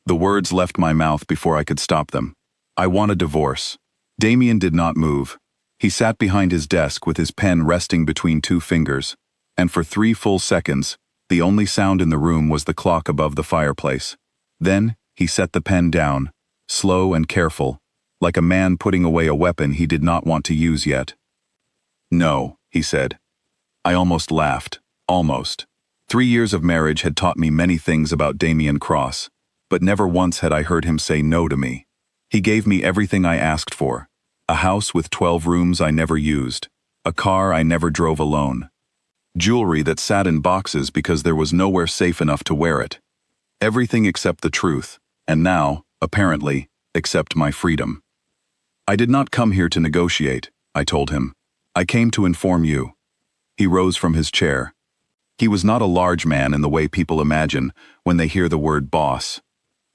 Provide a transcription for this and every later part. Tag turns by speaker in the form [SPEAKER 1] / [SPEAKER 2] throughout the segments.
[SPEAKER 1] The words left my mouth before I could stop them. I want a divorce. Damien did not move. He sat behind his desk with his pen resting between two fingers, and for 3 full seconds, the only sound in the room was the clock above the fireplace. Then, he set the pen down, slow and careful, like a man putting away a weapon he did not want to use yet. "No," he said. I almost laughed. Almost. 3 years of marriage had taught me many things about Damien Cross, but never once had I heard him say no to me. He gave me everything I asked for. A house with 12 rooms I never used. A car I never drove alone. Jewelry that sat in boxes because there was nowhere safe enough to wear it. Everything except the truth, and now, apparently, except my freedom. "I did not come here to negotiate," I told him. "I came to inform you." He rose from his chair. He was not a large man in the way people imagine when they hear the word boss.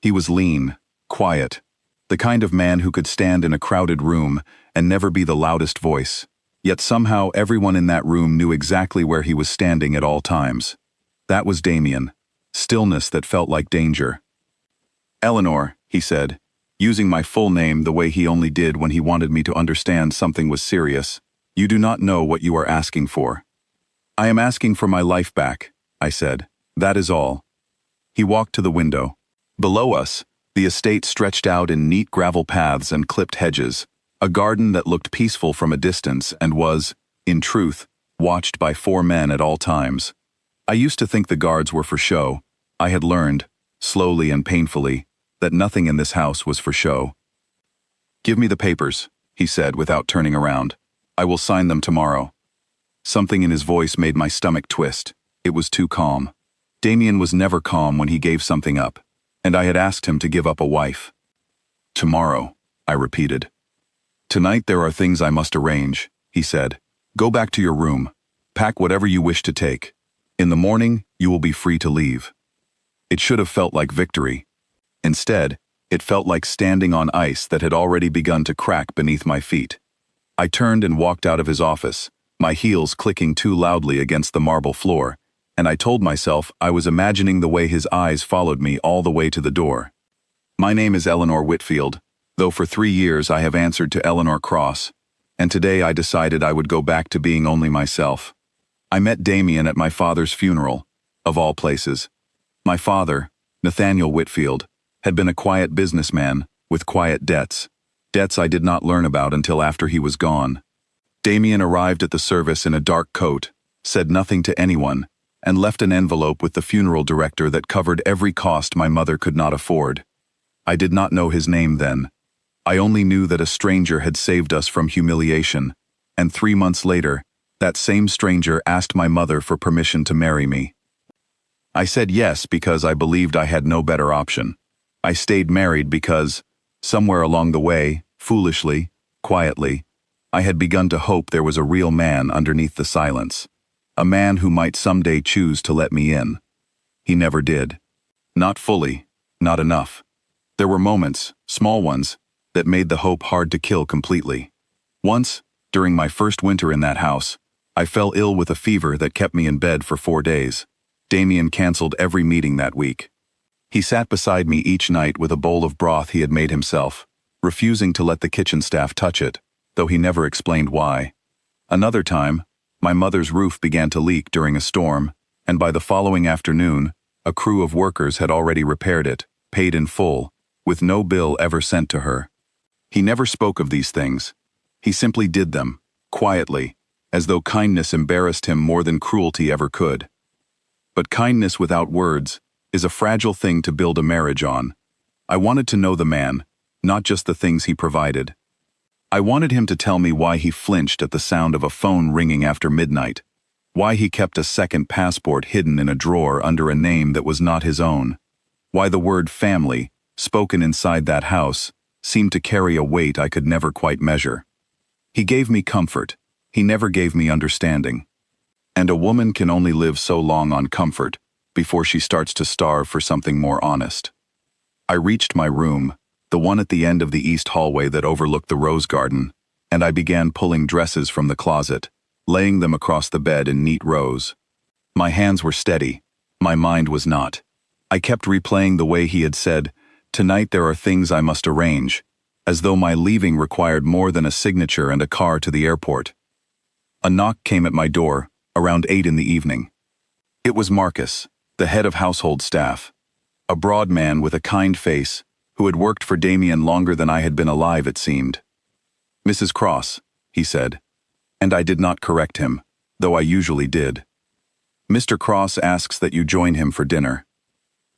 [SPEAKER 1] He was lean, quiet, the kind of man who could stand in a crowded room and never be the loudest voice. Yet somehow everyone in that room knew exactly where he was standing at all times. That was Damien. Stillness that felt like danger. "Eleanor," he said, using my full name the way he only did when he wanted me to understand something was serious, "you do not know what you are asking for." "I am asking for my life back," I said. "That is all." He walked to the window. Below us, the estate stretched out in neat gravel paths and clipped hedges, a garden that looked peaceful from a distance and was, in truth, watched by 4 men at all times. I used to think the guards were for show. I had learned, slowly and painfully, that nothing in this house was for show. "Give me the papers," he said without turning around. "I will sign them tomorrow." Something in his voice made my stomach twist. It was too calm. Damien was never calm when he gave something up, and I had asked him to give up a wife. "Tomorrow," I repeated. "Tonight there are things I must arrange," he said. "Go back to your room. Pack whatever you wish to take. In the morning, you will be free to leave." It should have felt like victory. Instead, it felt like standing on ice that had already begun to crack beneath my feet. I turned and walked out of his office, my heels clicking too loudly against the marble floor, and I told myself I was imagining the way his eyes followed me all the way to the door. My name is Eleanor Whitfield, though for 3 years I have answered to Eleanor Cross, and today I decided I would go back to being only myself. I met Damien at my father's funeral, of all places. My father, Nathaniel Whitfield, had been a quiet businessman with quiet debts I did not learn about until after he was gone. Damien arrived at the service in a dark coat, said nothing to anyone, and left an envelope with the funeral director that covered every cost my mother could not afford. I did not know his name then. I only knew that a stranger had saved us from humiliation, and 3 months later, that same stranger asked my mother for permission to marry me. I said yes because I believed I had no better option. I stayed married because, somewhere along the way, foolishly, quietly, I had begun to hope there was a real man underneath the silence. A man who might someday choose to let me in. He never did. Not fully, not enough. There were moments, small ones, that made the hope hard to kill completely. Once, during my first winter in that house, I fell ill with a fever that kept me in bed for 4 days. Damien canceled every meeting that week. He sat beside me each night with a bowl of broth he had made himself, refusing to let the kitchen staff touch it, though he never explained why. Another time, my mother's roof began to leak during a storm, and by the following afternoon, a crew of workers had already repaired it, paid in full, with no bill ever sent to her. He never spoke of these things. He simply did them, quietly, as though kindness embarrassed him more than cruelty ever could. But kindness without words is a fragile thing to build a marriage on. I wanted to know the man, not just the things he provided. I wanted him to tell me why he flinched at the sound of a phone ringing after midnight, why he kept a second passport hidden in a drawer under a name that was not his own, why the word family, spoken inside that house, seemed to carry a weight I could never quite measure. He gave me comfort. He never gave me understanding. And a woman can only live so long on comfort before she starts to starve for something more honest. I reached my room, the one at the end of the east hallway that overlooked the rose garden, and I began pulling dresses from the closet, laying them across the bed in neat rows. My hands were steady. My mind was not. I kept replaying the way he had said, Tonight there are things I must arrange, as though my leaving required more than a signature and a car to the airport. A knock came at my door, around 8 in the evening. It was Marcus, the head of household staff, a broad man with a kind face, who had worked for Damien longer than I had been alive, it seemed. "Mrs. Cross," he said, and I did not correct him, though I usually did. "Mr. Cross asks that you join him for dinner."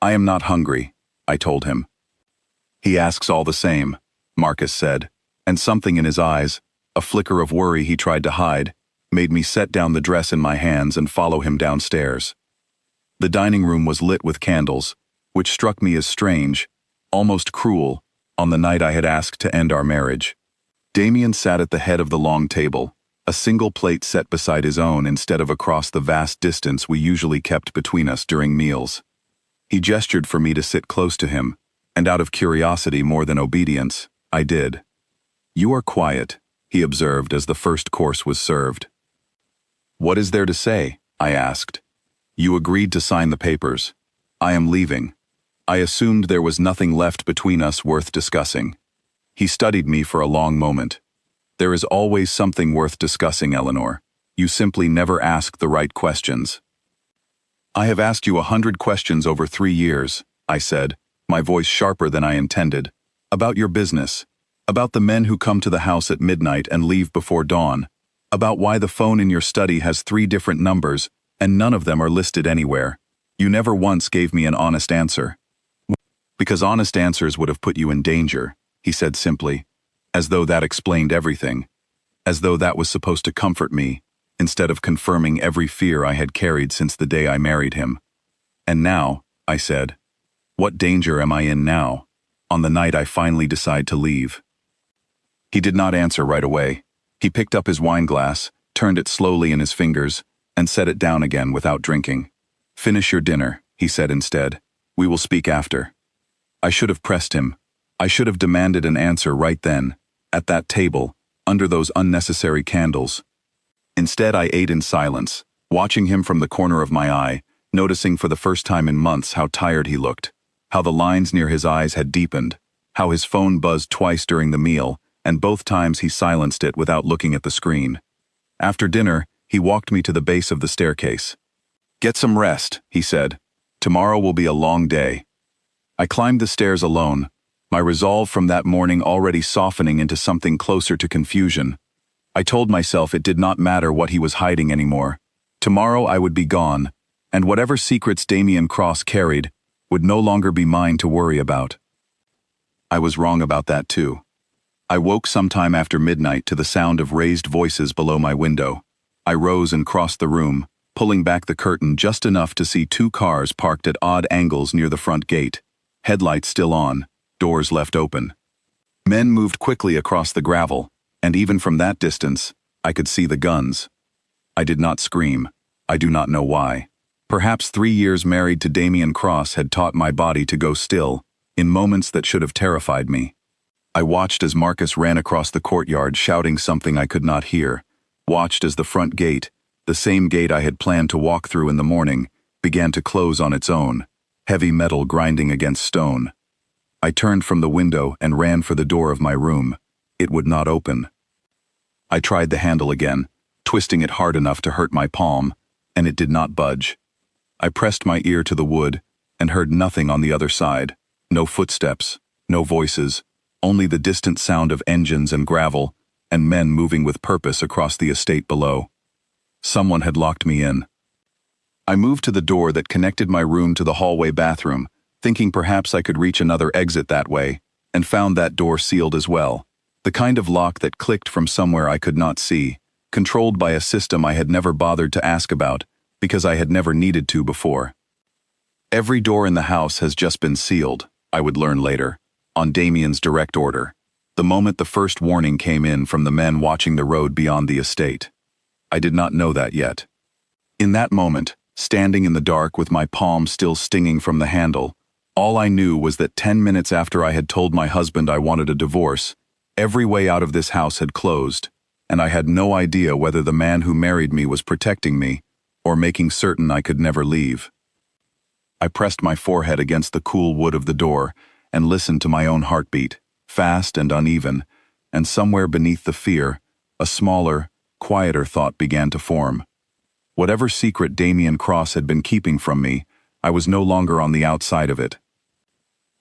[SPEAKER 1] "I am not hungry," I told him. "He asks all the same," Marcus said, and something in his eyes, a flicker of worry he tried to hide, made me set down the dress in my hands and follow him downstairs. The dining room was lit with candles, which struck me as strange, almost cruel, on the night I had asked to end our marriage. Damien sat at the head of the long table, a single plate set beside his own instead of across the vast distance we usually kept between us during meals. He gestured for me to sit close to him, and out of curiosity more than obedience, I did. "You are quiet," he observed as the first course was served. "What is there to say?" I asked. "You agreed to sign the papers. I am leaving. I assumed there was nothing left between us worth discussing." He studied me for a long moment. "There is always something worth discussing, Eleanor. You simply never ask the right questions." "I have asked you 100 questions over 3 years," I said, my voice sharper than I intended, "about your business, about the men who come to the house at midnight and leave before dawn, about why the phone in your study has 3 different numbers and none of them are listed anywhere. You never once gave me an honest answer." "Because honest answers would have put you in danger," he said simply, as though that explained everything, as though that was supposed to comfort me, instead of confirming every fear I had carried since the day I married him. "And now," I said, "what danger am I in now, on the night I finally decide to leave?" He did not answer right away. He picked up his wine glass, turned it slowly in his fingers, and set it down again without drinking. "Finish your dinner," he said instead. "We will speak after." I should have pressed him. I should have demanded an answer right then, at that table, under those unnecessary candles. Instead, I ate in silence, watching him from the corner of my eye, noticing for the first time in months how tired he looked, how the lines near his eyes had deepened, how his phone buzzed twice during the meal, and both times he silenced it without looking at the screen. After dinner, he walked me to the base of the staircase. "Get some rest," he said. "Tomorrow will be a long day." I climbed the stairs alone, my resolve from that morning already softening into something closer to confusion. I told myself it did not matter what he was hiding anymore. Tomorrow I would be gone, and whatever secrets Damien Cross carried would no longer be mine to worry about. I was wrong about that too. I woke sometime after midnight to the sound of raised voices below my window. I rose and crossed the room, pulling back the curtain just enough to see 2 cars parked at odd angles near the front gate, headlights still on, doors left open. Men moved quickly across the gravel, and even from that distance, I could see the guns. I did not scream. I do not know why. Perhaps 3 years married to Damien Cross had taught my body to go still, in moments that should have terrified me. I watched as Marcus ran across the courtyard shouting something I could not hear, watched as the front gate, the same gate I had planned to walk through in the morning, began to close on its own, heavy metal grinding against stone. I turned from the window and ran for the door of my room. It would not open. I tried the handle again, twisting it hard enough to hurt my palm, and it did not budge. I pressed my ear to the wood and heard nothing on the other side. No footsteps, no voices, only the distant sound of engines and gravel, and men moving with purpose across the estate below. Someone had locked me in. I moved to the door that connected my room to the hallway bathroom, thinking perhaps I could reach another exit that way, and found that door sealed as well, the kind of lock that clicked from somewhere I could not see, controlled by a system I had never bothered to ask about, because I had never needed to before. Every door in the house has just been sealed, I would learn later, on Damien's direct order, the moment the first warning came in from the men watching the road beyond the estate. I did not know that yet. In that moment, standing in the dark with my palm still stinging from the handle, all I knew was that 10 minutes after I had told my husband I wanted a divorce, every way out of this house had closed, and I had no idea whether the man who married me was protecting me or making certain I could never leave. I pressed my forehead against the cool wood of the door and listened to my own heartbeat, fast and uneven, and somewhere beneath the fear, a smaller, quieter thought began to form. Whatever secret Damien Cross had been keeping from me, I was no longer on the outside of it.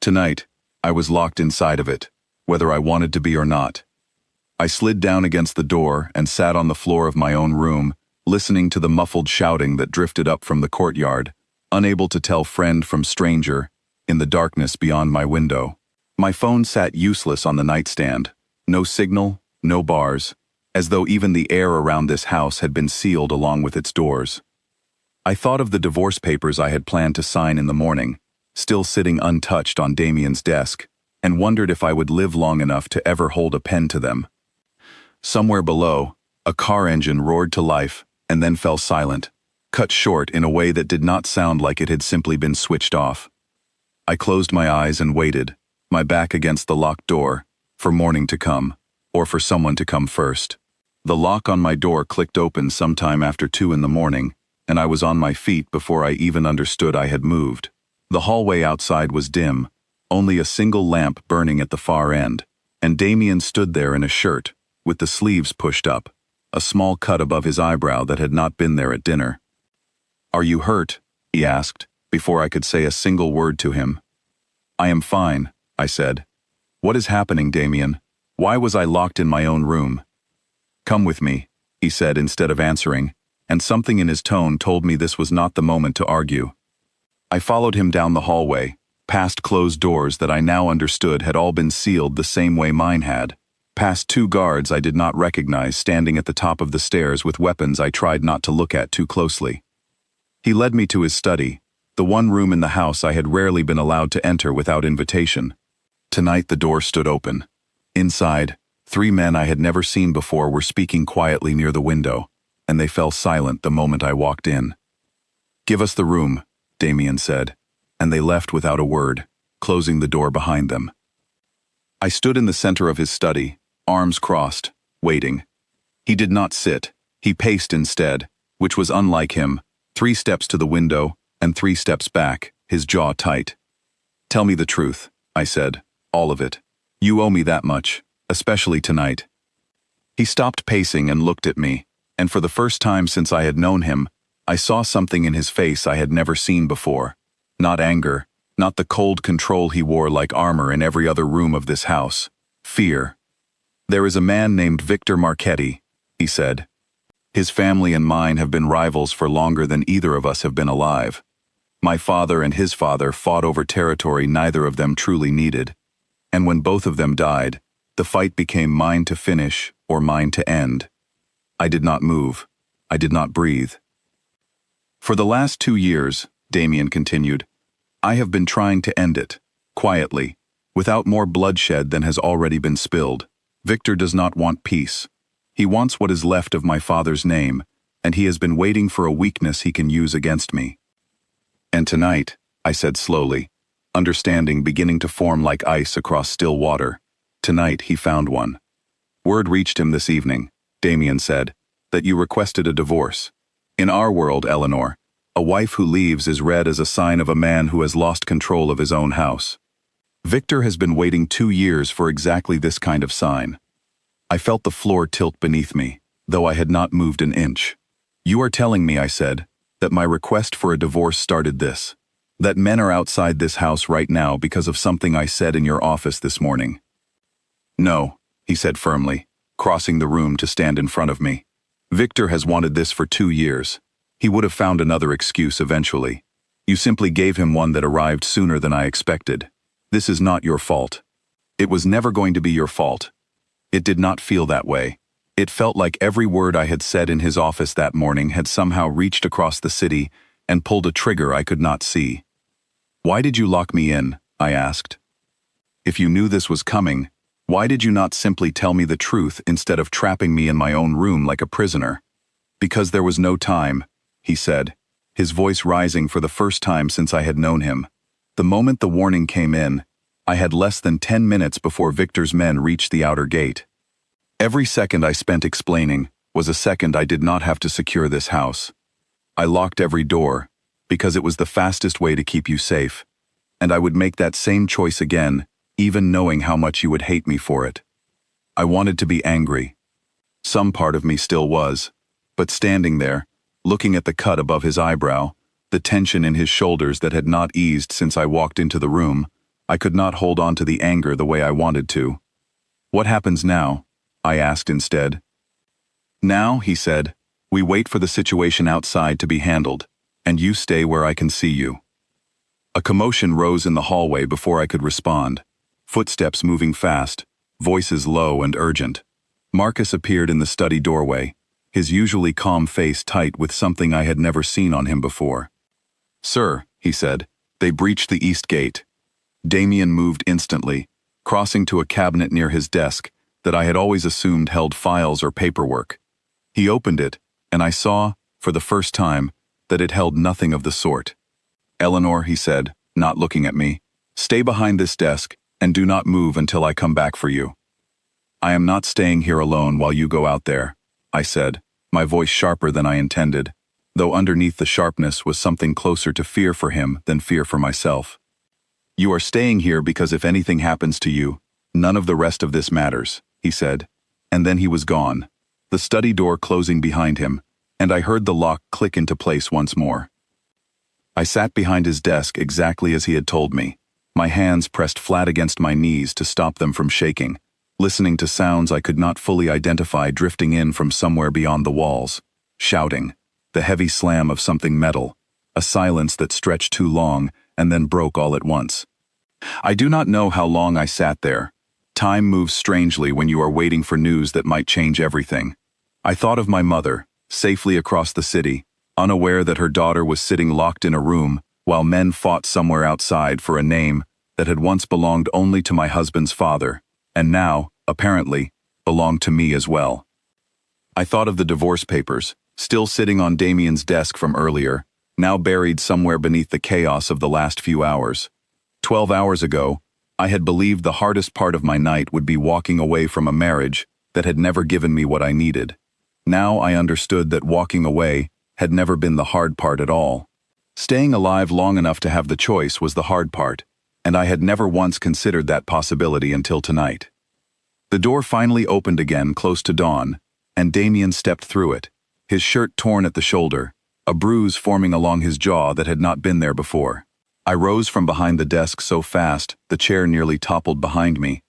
[SPEAKER 1] Tonight, I was locked inside of it, whether I wanted to be or not. I slid down against the door and sat on the floor of my own room, listening to the muffled shouting that drifted up from the courtyard, unable to tell friend from stranger, in the darkness beyond my window. My phone sat useless on the nightstand, no signal, no bars, as though even the air around this house had been sealed along with its doors. I thought of the divorce papers I had planned to sign in the morning, still sitting untouched on Damien's desk, and wondered if I would live long enough to ever hold a pen to them. Somewhere below, a car engine roared to life and then fell silent, cut short in a way that did not sound like it had simply been switched off. I closed my eyes and waited, my back against the locked door, for morning to come, or for someone to come first. The lock on my door clicked open sometime after 2 in the morning, and I was on my feet before I even understood I had moved. The hallway outside was dim, only a single lamp burning at the far end, and Damien stood there in a shirt, with the sleeves pushed up, a small cut above his eyebrow that had not been there at dinner. "Are you hurt?" he asked, before I could say a single word to him. "I am fine," I said. "What is happening, Damien? Why was I locked in my own room?" "Come with me," he said instead of answering, and something in his tone told me this was not the moment to argue. I followed him down the hallway, past closed doors that I now understood had all been sealed the same way mine had, past 2 guards I did not recognize standing at the top of the stairs with weapons I tried not to look at too closely. He led me to his study, the one room in the house I had rarely been allowed to enter without invitation. Tonight the door stood open. Inside, 3 men I had never seen before were speaking quietly near the window, and they fell silent the moment I walked in. "Give us the room," Damien said, and they left without a word, closing the door behind them. I stood in the center of his study, arms crossed, waiting. He did not sit, he paced instead, which was unlike him, 3 steps to the window and 3 steps back, his jaw tight. "Tell me the truth," I said, "all of it. You owe me that much, especially tonight." He stopped pacing and looked at me, and for the first time since I had known him, I saw something in his face I had never seen before. Not anger, not the cold control he wore like armor in every other room of this house. Fear. "There is a man named Victor Marchetti," he said. "His family and mine have been rivals for longer than either of us have been alive. My father and his father fought over territory neither of them truly needed. And when both of them died, the fight became mine to finish or mine to end. I did not move. I did not breathe. For the last 2 years, Damien continued, I have been trying to end it, quietly, without more bloodshed than has already been spilled. Victor does not want peace. He wants what is left of my father's name, and he has been waiting for a weakness he can use against me. And tonight, I said slowly, understanding beginning to form like ice across still water, tonight he found one. Word reached him this evening, Damien said, that you requested a divorce. In our world, Eleanor, a wife who leaves is read as a sign of a man who has lost control of his own house. Victor has been waiting 2 years for exactly this kind of sign. I felt the floor tilt beneath me, though I had not moved an inch. You are telling me, I said, that my request for a divorce started this. That men are outside this house right now because of something I said in your office this morning. No, he said firmly, crossing the room to stand in front of me. Victor has wanted this for 2 years. He would have found another excuse eventually. You simply gave him one that arrived sooner than I expected. This is not your fault. It was never going to be your fault. It did not feel that way. It felt like every word I had said in his office that morning had somehow reached across the city and pulled a trigger I could not see. Why did you lock me in? I asked. If you knew this was coming, why did you not simply tell me the truth instead of trapping me in my own room like a prisoner? Because there was no time, he said, his voice rising for the first time since I had known him. The moment the warning came in, I had less than 10 minutes before Victor's men reached the outer gate. Every second I spent explaining was a second I did not have to secure this house. I locked every door, because it was the fastest way to keep you safe. and I would make that same choice again, even knowing how much you would hate me for it. I wanted to be angry. Some part of me still was, but standing there, looking at the cut above his eyebrow, the tension in his shoulders that had not eased since I walked into the room, I could not hold on to the anger the way I wanted to. "What happens now?" I asked instead. "Now," he said, "we wait for the situation outside to be handled, and you stay where I can see you." A commotion rose in the hallway before I could respond. Footsteps moving fast, voices low and urgent. Marcus appeared in the study doorway, his usually calm face tight with something I had never seen on him before. "Sir," he said, "they breached the east gate." Damien moved instantly, crossing to a cabinet near his desk that I had always assumed held files or paperwork. He opened it, and I saw, for the first time, that it held nothing of the sort. "Eleanor," he said, not looking at me, "stay behind this desk and do not move until I come back for you." "I am not staying here alone while you go out there," I said, my voice sharper than I intended, though underneath the sharpness was something closer to fear for him than fear for myself. "You are staying here because if anything happens to you, none of the rest of this matters," he said, and then he was gone, the study door closing behind him, and I heard the lock click into place once more. I sat behind his desk exactly as he had told me, my hands pressed flat against my knees to stop them from shaking, listening to sounds I could not fully identify drifting in from somewhere beyond the walls, shouting, the heavy slam of something metal, a silence that stretched too long and then broke all at once. I do not know how long I sat there. Time moves strangely when you are waiting for news that might change everything. I thought of my mother, safely across the city, unaware that her daughter was sitting locked in a room while men fought somewhere outside for a name that had once belonged only to my husband's father, and now, apparently, belonged to me as well. I thought of the divorce papers, still sitting on Damien's desk from earlier, now buried somewhere beneath the chaos of the last few hours. 12 hours ago, I had believed the hardest part of my night would be walking away from a marriage that had never given me what I needed. Now I understood that walking away had never been the hard part at all. Staying alive long enough to have the choice was the hard part, and I had never once considered that possibility until tonight. The door finally opened again close to dawn, and Damien stepped through it, his shirt torn at the shoulder, a bruise forming along his jaw that had not been there before. I rose from behind the desk so fast the chair nearly toppled behind me.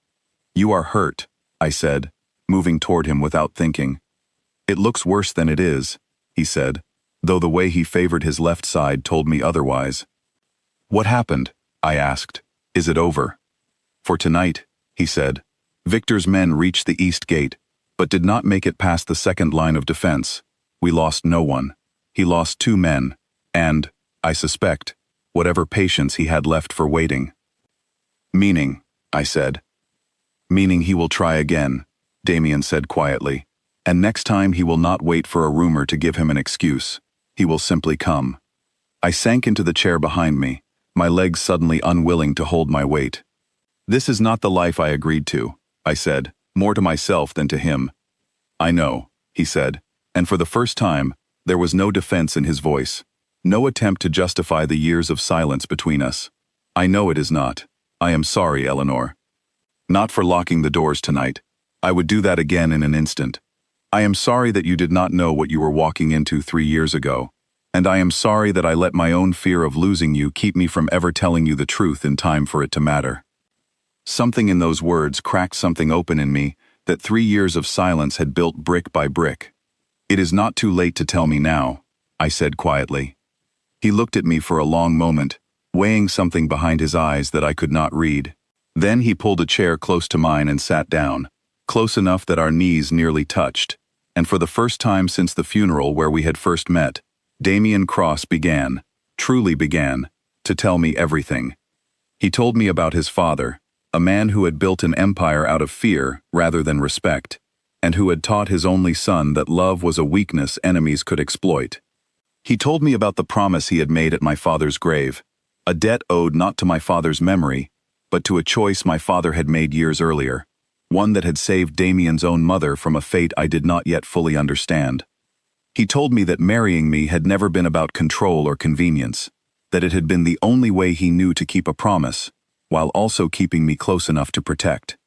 [SPEAKER 1] "You are hurt," I said, moving toward him without thinking. "It looks worse than it is," he said, though the way he favored his left side told me otherwise. "What happened?" I asked. "Is it over?" "For tonight," he said. "Victor's men reached the east gate, but did not make it past the second line of defense. We lost no one. He lost 2 men, and, I suspect, whatever patience he had left for waiting." "Meaning," I said. "Meaning he will try again," Damien said quietly, "and next time he will not wait for a rumor to give him an excuse. He will simply come." I sank into the chair behind me, my legs suddenly unwilling to hold my weight. "This is not the life I agreed to," I said, more to myself than to him. "I know," he said, and for the first time, there was no defense in his voice, no attempt to justify the years of silence between us. "I know it is not. I am sorry, Eleanor. Not for locking the doors tonight. I would do that again in an instant. I am sorry that you did not know what you were walking into 3 years ago, and I am sorry that I let my own fear of losing you keep me from ever telling you the truth in time for it to matter." Something in those words cracked something open in me that 3 years of silence had built brick by brick. "It is not too late to tell me now," I said quietly. He looked at me for a long moment, weighing something behind his eyes that I could not read. Then he pulled a chair close to mine and sat down, close enough that our knees nearly touched, and for the first time since the funeral where we had first met, Damien Cross began, truly began, to tell me everything. He told me about his father, a man who had built an empire out of fear rather than respect, and who had taught his only son that love was a weakness enemies could exploit. He told me about the promise he had made at my father's grave, a debt owed not to my father's memory, but to a choice my father had made years earlier, one that had saved Damien's own mother from a fate I did not yet fully understand. He told me that marrying me had never been about control or convenience. that it had been the only way he knew to keep a promise, while also keeping me close enough to protect.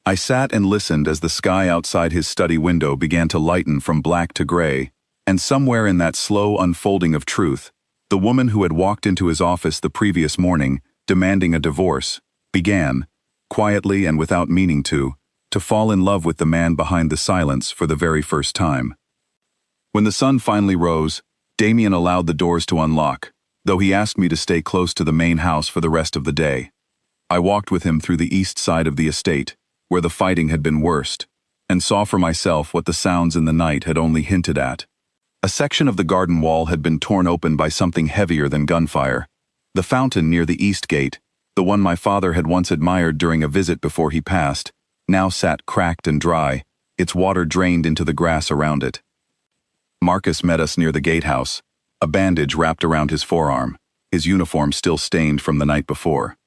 [SPEAKER 1] I sat and listened as the sky outside his study window began to lighten from black to gray, and somewhere in that slow unfolding of truth, the woman who had walked into his office the previous morning, demanding a divorce, began, quietly and without meaning to fall in love with the man behind the silence for the very first time. When the sun finally rose, Damien allowed the doors to unlock, though he asked me to stay close to the main house for the rest of the day. I walked with him through the east side of the estate, where the fighting had been worst, and saw for myself what the sounds in the night had only hinted at. A section of the garden wall had been torn open by something heavier than gunfire. The fountain near the east gate, the one my father had once admired during a visit before he passed, now sat cracked and dry, its water drained into the grass around it. Marcus met us near the gatehouse, a bandage wrapped around his forearm, his uniform still stained from the night before.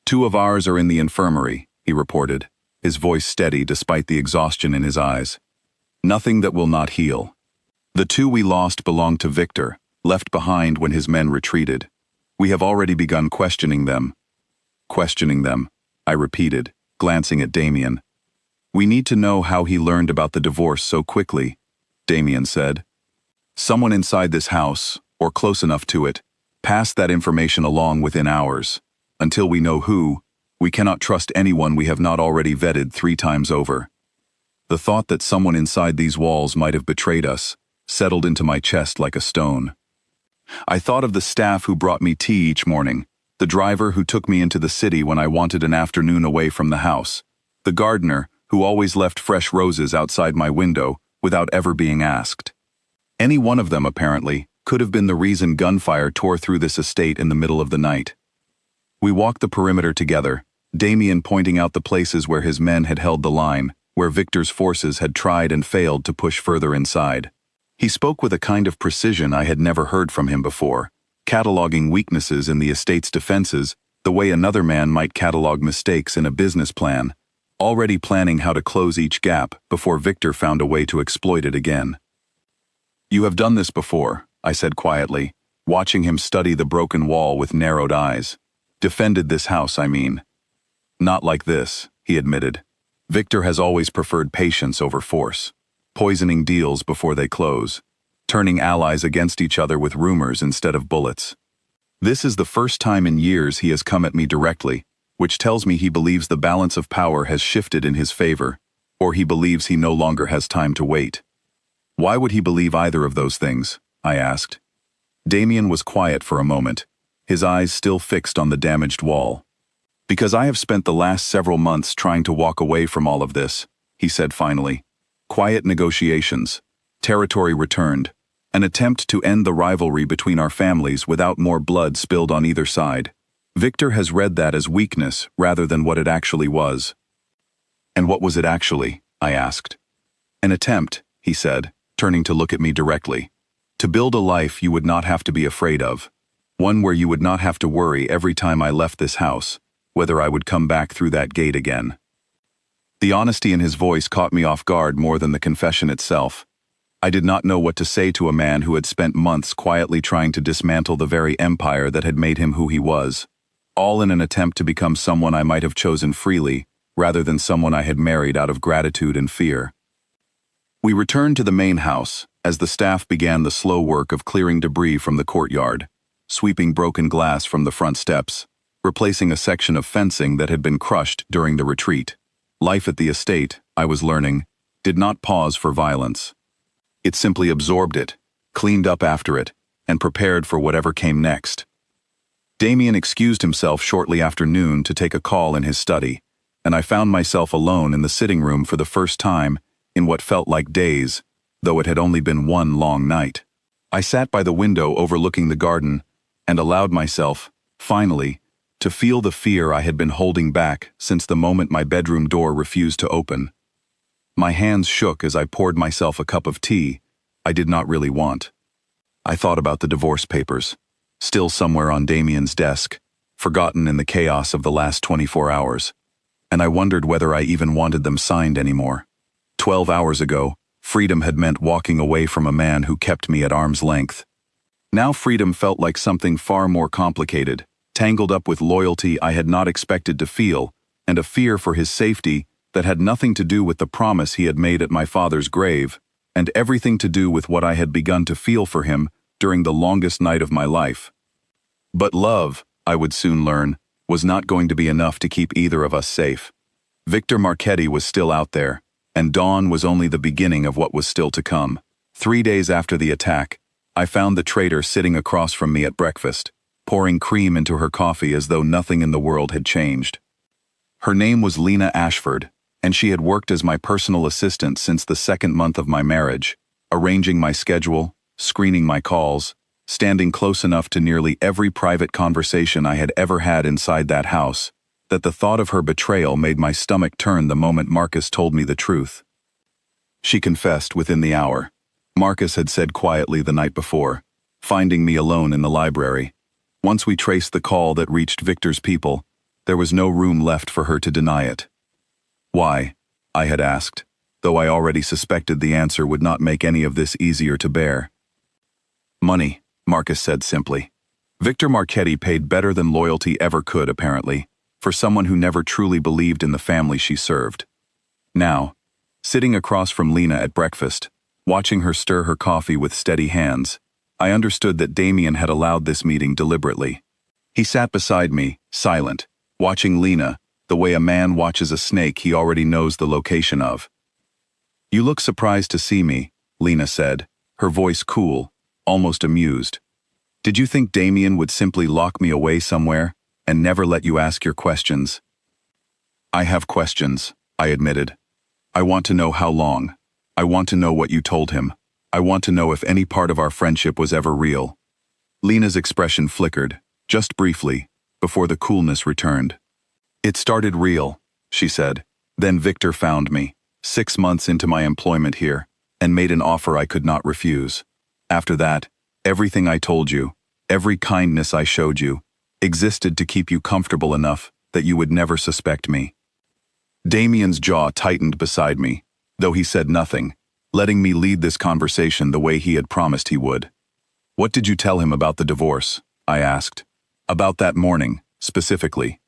[SPEAKER 1] "2 of ours are in the infirmary," he reported, his voice steady despite the exhaustion in his eyes. "Nothing that will not heal. The 2 we lost belonged to Victor, left behind when his men retreated. We have already begun questioning them." "Questioning them," I repeated, glancing at Damien. "We need to know how he learned about the divorce so quickly," Damien said. "Someone inside this house, or close enough to it, passed that information along within hours. Until we know who, we cannot trust anyone we have not already vetted 3 times over." The thought that someone inside these walls might have betrayed us settled into my chest like a stone. I thought of the staff who brought me tea each morning, the driver who took me into the city when I wanted an afternoon away from the house, the gardener who always left fresh roses outside my window without ever being asked. Any one of them, apparently, could have been the reason gunfire tore through this estate in the middle of the night. We walked the perimeter together, Damien pointing out the places where his men had held the line, where Victor's forces had tried and failed to push further inside. He spoke with a kind of precision I had never heard from him before, cataloging weaknesses in the estate's defenses the way another man might catalog mistakes in a business plan, already planning how to close each gap before Victor found a way to exploit it again. "You have done this before," I said quietly, watching him study the broken wall with narrowed eyes. "Defended this house, I mean." "Not like this," he admitted. "Victor has always preferred patience over force, poisoning deals before they close, turning allies against each other with rumors instead of bullets. This is the first time in years he has come at me directly, which tells me he believes the balance of power has shifted in his favor, or he believes he no longer has time to wait." "Why would he believe either of those things?" I asked. Damien was quiet for a moment, his eyes still fixed on the damaged wall. "Because I have spent the last several months trying to walk away from all of this," he said finally. "Quiet negotiations, territory returned, an attempt to end the rivalry between our families without more blood spilled on either side. Victor has read that as weakness rather than what it actually was." "And what was it actually?" I asked. "An attempt," he said, turning to look at me directly, "to build a life you would not have to be afraid of, one where you would not have to worry every time I left this house, whether I would come back through that gate again." The honesty in his voice caught me off guard more than the confession itself. I did not know what to say to a man who had spent months quietly trying to dismantle the very empire that had made him who he was, all in an attempt to become someone I might have chosen freely, rather than someone I had married out of gratitude and fear. We returned to the main house as the staff began the slow work of clearing debris from the courtyard, sweeping broken glass from the front steps, replacing a section of fencing that had been crushed during the retreat. Life at the estate, I was learning, did not pause for violence. It simply absorbed it, cleaned up after it, and prepared for whatever came next. Damien excused himself shortly after noon to take a call in his study, and I found myself alone in the sitting room for the first time in what felt like days, though it had only been one long night. I sat by the window overlooking the garden and allowed myself, finally, to feel the fear I had been holding back since the moment my bedroom door refused to open. My hands shook as I poured myself a cup of tea I did not really want. I thought about the divorce papers, still somewhere on Damien's desk, forgotten in the chaos of the last 24 hours, and I wondered whether I even wanted them signed anymore. 12 hours ago, freedom had meant walking away from a man who kept me at arm's length. Now freedom felt like something far more complicated, tangled up with loyalty I had not expected to feel, and a fear for his safety that had nothing to do with the promise he had made at my father's grave, and everything to do with what I had begun to feel for him during the longest night of my life. But love, I would soon learn, was not going to be enough to keep either of us safe. Victor Marchetti was still out there, and dawn was only the beginning of what was still to come. 3 days after the attack, I found the traitor sitting across from me at breakfast, pouring cream into her coffee as though nothing in the world had changed. Her name was Lena Ashford, and she had worked as my personal assistant since the 2nd month of my marriage, arranging my schedule, screening my calls, standing close enough to nearly every private conversation I had ever had inside that house, that the thought of her betrayal made my stomach turn the moment Marcus told me the truth. She confessed within the hour. Marcus had said quietly the night before, finding me alone in the library. Once we traced the call that reached Victor's people, there was no room left for her to deny it. Why? I had asked, though I already suspected the answer would not make any of this easier to bear. Money, Marcus said simply. Victor Marchetti paid better than loyalty ever could, apparently, for someone who never truly believed in the family she served. Now, sitting across from Lena at breakfast, watching her stir her coffee with steady hands, I understood that Damien had allowed this meeting deliberately. He sat beside me, silent, watching Lena, the way a man watches a snake he already knows the location of. "You look surprised to see me," Lena said, her voice cool, almost amused. "Did you think Damien would simply lock me away somewhere and never let you ask your questions?" "I have questions," I admitted. "I want to know how long. I want to know what you told him. I want to know if any part of our friendship was ever real." Lena's expression flickered, just briefly, before the coolness returned. "It started real," she said. "Then Victor found me, 6 months into my employment here, and made an offer I could not refuse. After that, everything I told you, every kindness I showed you, existed to keep you comfortable enough that you would never suspect me." Damien's jaw tightened beside me, though he said nothing, letting me lead this conversation the way he had promised he would. "What did you tell him about the divorce?" I asked. "About that morning, specifically."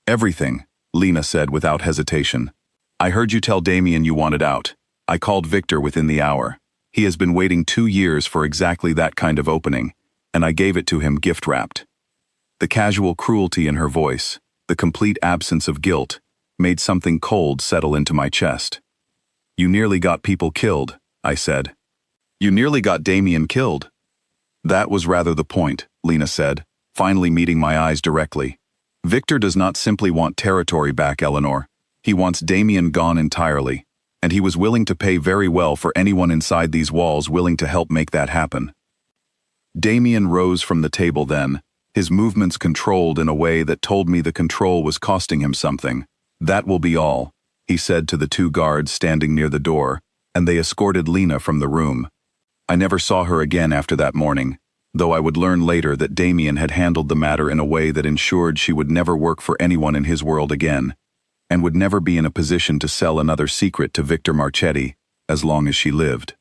[SPEAKER 1] "Everything," Lena said without hesitation. "I heard you tell Damien you wanted out. I called Victor within the hour. He has been waiting 2 years for exactly that kind of opening, and I gave it to him gift-wrapped." The casual cruelty in her voice, the complete absence of guilt, made something cold settle into my chest. "You nearly got people killed," I said. "You nearly got Damien killed." "That was rather the point," Lena said, finally meeting my eyes directly. "Victor does not simply want territory back, Eleanor. He wants Damien gone entirely, and he was willing to pay very well for anyone inside these walls willing to help make that happen." Damien rose from the table then, his movements controlled in a way that told me the control was costing him something. "That will be all," he said to the 2 guards standing near the door, and they escorted Lena from the room. I never saw her again after that morning, though I would learn later that Damien had handled the matter in a way that ensured she would never work for anyone in his world again, and would never be in a position to sell another secret to Victor Marchetti, as long as she lived.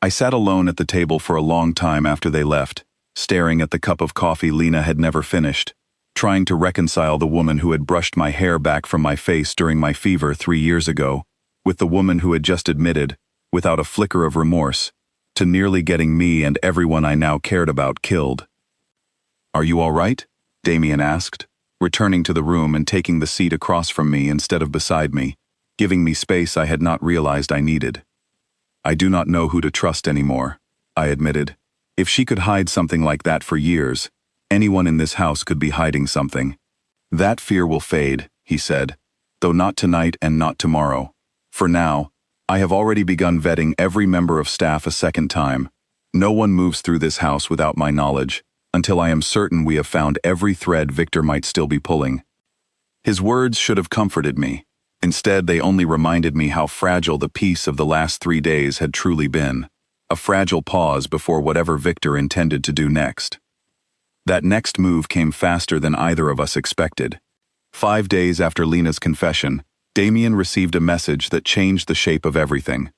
[SPEAKER 1] I sat alone at the table for a long time after they left, staring at the cup of coffee Lena had never finished, trying to reconcile the woman who had brushed my hair back from my face during my fever 3 years ago, with the woman who had just admitted, without a flicker of remorse, to nearly getting me and everyone I now cared about killed. "Are you all right?" Damien asked, returning to the room and taking the seat across from me instead of beside me, giving me space I had not realized I needed. "I do not know who to trust anymore," I admitted. "If she could hide something like that for years, anyone in this house could be hiding something." "That fear will fade," he said, "though not tonight and not tomorrow. For now, I have already begun vetting every member of staff a second time. No one moves through this house without my knowledge, until I am certain we have found every thread Victor might still be pulling." His words should have comforted me. Instead, they only reminded me how fragile the peace of the last 3 days had truly been. A fragile pause before whatever Victor intended to do next. That next move came faster than either of us expected. 5 days after Lena's confession, Damien received a message that changed the shape of everything.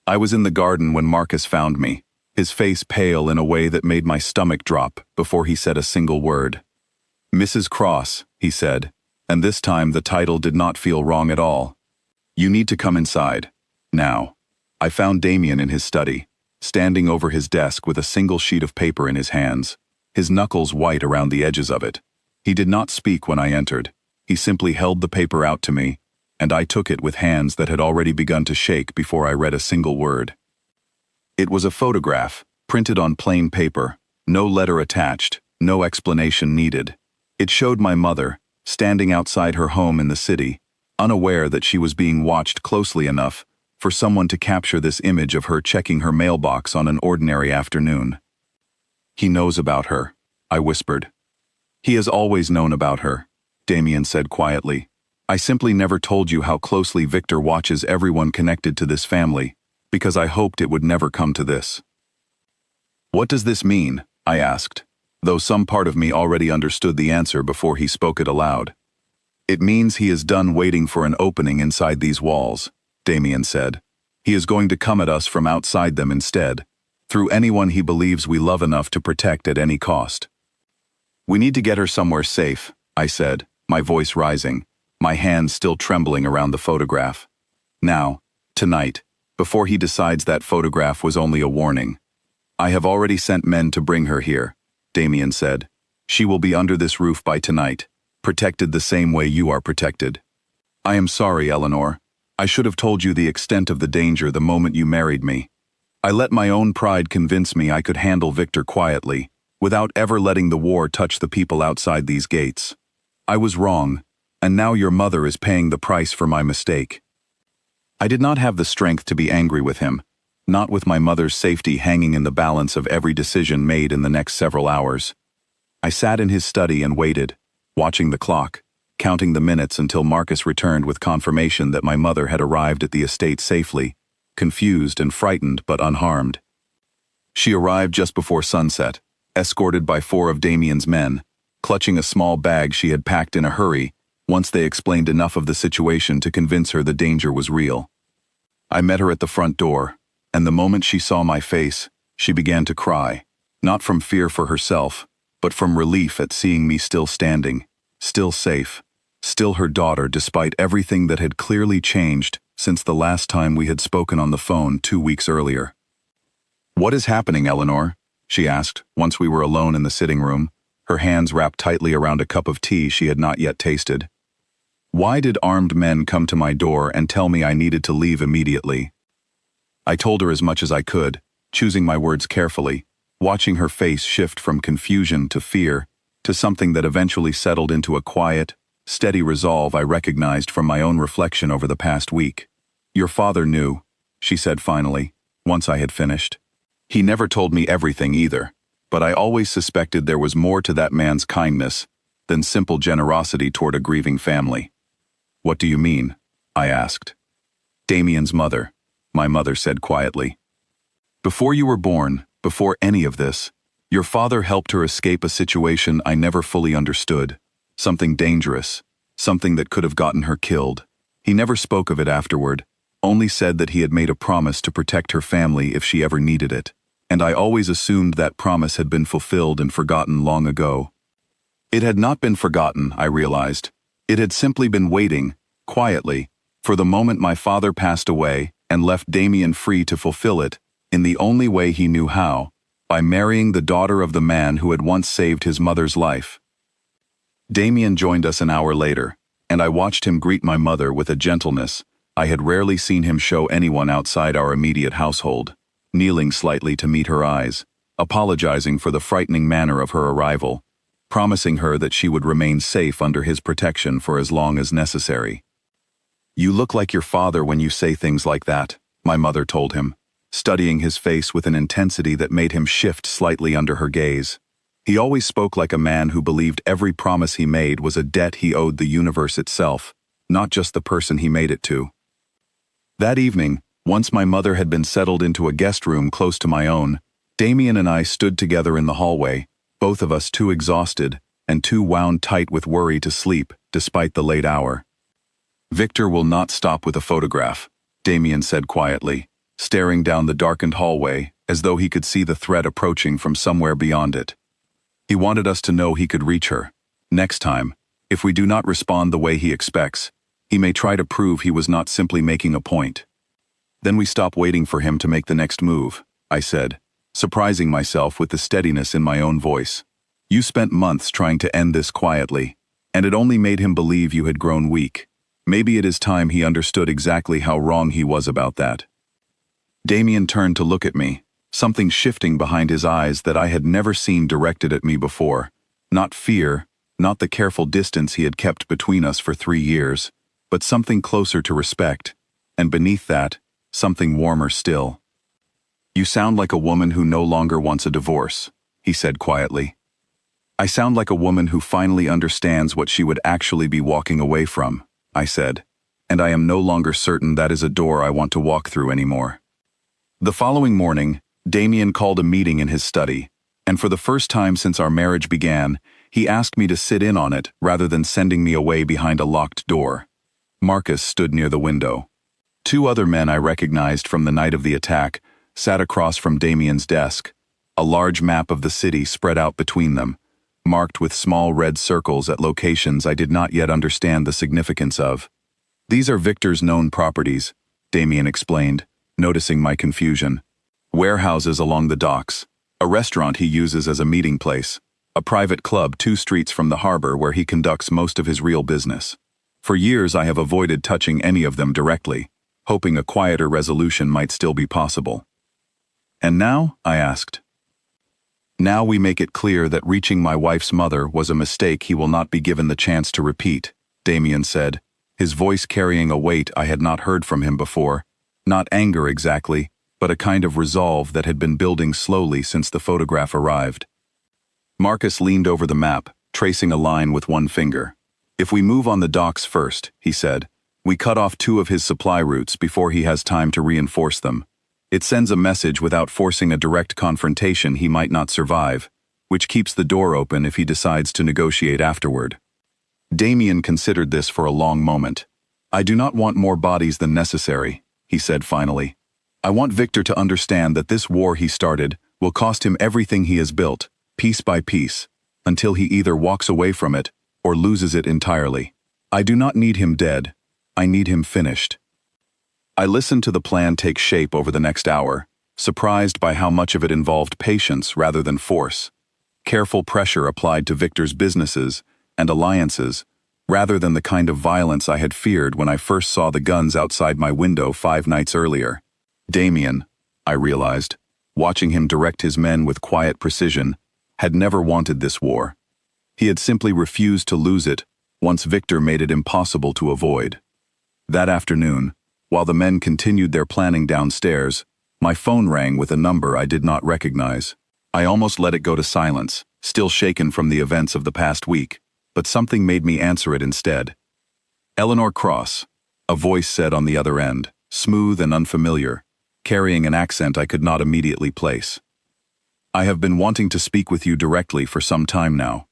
[SPEAKER 1] I was in the garden when Marcus found me, his face pale in a way that made my stomach drop before he said a single word. "Mrs. Cross," he said, and this time the title did not feel wrong at all. "You need to come inside. Now." I found Damien in his study, standing over his desk with a single sheet of paper in his hands, his knuckles white around the edges of it. He did not speak when I entered. He simply held the paper out to me, and I took it with hands that had already begun to shake before I read a single word. It was a photograph, printed on plain paper, no letter attached, no explanation needed. It showed my mother, standing outside her home in the city, unaware that she was being watched closely enough for someone to capture this image of her checking her mailbox on an ordinary afternoon. "He knows about her," I whispered. "He has always known about her," Damien said quietly. "I simply never told you how closely Victor watches everyone connected to this family, because I hoped it would never come to this." "What does this mean?" I asked, though some part of me already understood the answer before he spoke it aloud. "It means he is done waiting for an opening inside these walls," Damien said. "He is going to come at us from outside them instead, through anyone he believes we love enough to protect at any cost." "We need to get her somewhere safe," I said, my voice rising, my hands still trembling around the photograph. "Now, tonight, before he decides that photograph was only a warning. I have already sent men to bring her here," Damien said. "She will be under this roof by tonight, protected the same way you are protected." "I am sorry, Eleanor. I should have told you the extent of the danger the moment you married me. I let my own pride convince me I could handle Victor quietly, without ever letting the war touch the people outside these gates. I was wrong, and now your mother is paying the price for my mistake." I did not have the strength to be angry with him, not with my mother's safety hanging in the balance of every decision made in the next several hours. I sat in his study and waited, watching the clock, counting the minutes until Marcus returned with confirmation that my mother had arrived at the estate safely, confused and frightened but unharmed. She arrived just before sunset, escorted by 4 of Damien's men, clutching a small bag she had packed in a hurry once they explained enough of the situation to convince her the danger was real. I met her at the front door, and the moment she saw my face, she began to cry, not from fear for herself, but from relief at seeing me still standing, still safe, still her daughter despite everything that had clearly changed since the last time we had spoken on the phone 2 weeks earlier. "What is happening, Eleanor?" she asked once we were alone in the sitting room, her hands wrapped tightly around a cup of tea she had not yet tasted. "Why did armed men come to my door and tell me I needed to leave immediately?" I told her as much as I could, choosing my words carefully, watching her face shift from confusion to fear, to something that eventually settled into a quiet, steady resolve I recognized from my own reflection over the past week. "Your father knew," she said finally, once I had finished. "He never told me everything either, but I always suspected there was more to that man's kindness than simple generosity toward a grieving family." "What do you mean?" I asked. "Damien's mother," my mother said quietly. "Before you were born, before any of this, your father helped her escape a situation I never fully understood. Something dangerous, something that could have gotten her killed. He never spoke of it afterward, only said that he had made a promise to protect her family if she ever needed it, and I always assumed that promise had been fulfilled and forgotten long ago. It had not been forgotten, I realized. It had simply been waiting, quietly, for the moment my father passed away and left Damien free to fulfill it, in the only way he knew how, by marrying the daughter of the man who had once saved his mother's life. Damien joined us an hour later, and I watched him greet my mother with a gentleness I had rarely seen him show anyone outside our immediate household, kneeling slightly to meet her eyes, apologizing for the frightening manner of her arrival, promising her that she would remain safe under his protection for as long as necessary. "You look like your father when you say things like that," my mother told him, studying his face with an intensity that made him shift slightly under her gaze. He always spoke like a man who believed every promise he made was a debt he owed the universe itself, not just the person he made it to. That evening, once my mother had been settled into a guest room close to my own, Damien and I stood together in the hallway, both of us too exhausted and too wound tight with worry to sleep, despite the late hour. "Victor will not stop with a photograph," Damien said quietly, staring down the darkened hallway as though he could see the threat approaching from somewhere beyond it. He wanted us to know he could reach her. Next time, if we do not respond the way he expects, he may try to prove he was not simply making a point. Then we stop waiting for him to make the next move, I said, surprising myself with the steadiness in my own voice. You spent months trying to end this quietly, and it only made him believe you had grown weak. Maybe it is time he understood exactly how wrong he was about that. Damien turned to look at me, something shifting behind his eyes that I had never seen directed at me before. Not fear, not the careful distance he had kept between us for 3 years, but something closer to respect, and beneath that, something warmer still. You sound like a woman who no longer wants a divorce, he said quietly. I sound like a woman who finally understands what she would actually be walking away from, I said, and I am no longer certain that is a door I want to walk through anymore. The following morning, Damien called a meeting in his study, and for the first time since our marriage began, he asked me to sit in on it rather than sending me away behind a locked door. Marcus stood near the window. 2 other men I recognized from the night of the attack sat across from Damien's desk, a large map of the city spread out between them, marked with small red circles at locations I did not yet understand the significance of. These are Victor's known properties, Damien explained, noticing my confusion. Warehouses along the docks, a restaurant he uses as a meeting place, a private club 2 streets from the harbor where he conducts most of his real business. For years I have avoided touching any of them directly, hoping a quieter resolution might still be possible. And now? I asked. Now we make it clear that reaching my wife's mother was a mistake he will not be given the chance to repeat, Damien said, his voice carrying a weight I had not heard from him before. Not anger exactly, but a kind of resolve that had been building slowly since the photograph arrived. Marcus leaned over the map, tracing a line with one finger. If we move on the docks first, he said, we cut off 2 of his supply routes before he has time to reinforce them. It sends a message without forcing a direct confrontation he might not survive, which keeps the door open if he decides to negotiate afterward. Damien considered this for a long moment. I do not want more bodies than necessary, he said finally. I want Victor to understand that this war he started will cost him everything he has built, piece by piece, until he either walks away from it or loses it entirely. I do not need him dead. I need him finished. I listened to the plan take shape over the next hour, surprised by how much of it involved patience rather than force. Careful pressure applied to Victor's businesses and alliances, rather than the kind of violence I had feared when I first saw the guns outside my window 5 nights earlier. Damien, I realized, watching him direct his men with quiet precision, had never wanted this war. He had simply refused to lose it once Victor made it impossible to avoid. That afternoon, while the men continued their planning downstairs, my phone rang with a number I did not recognize. I almost let it go to silence, still shaken from the events of the past week, but something made me answer it instead. Eleanor Cross, a voice said on the other end, smooth and unfamiliar, carrying an accent I could not immediately place. I have been wanting to speak with you directly for some time now.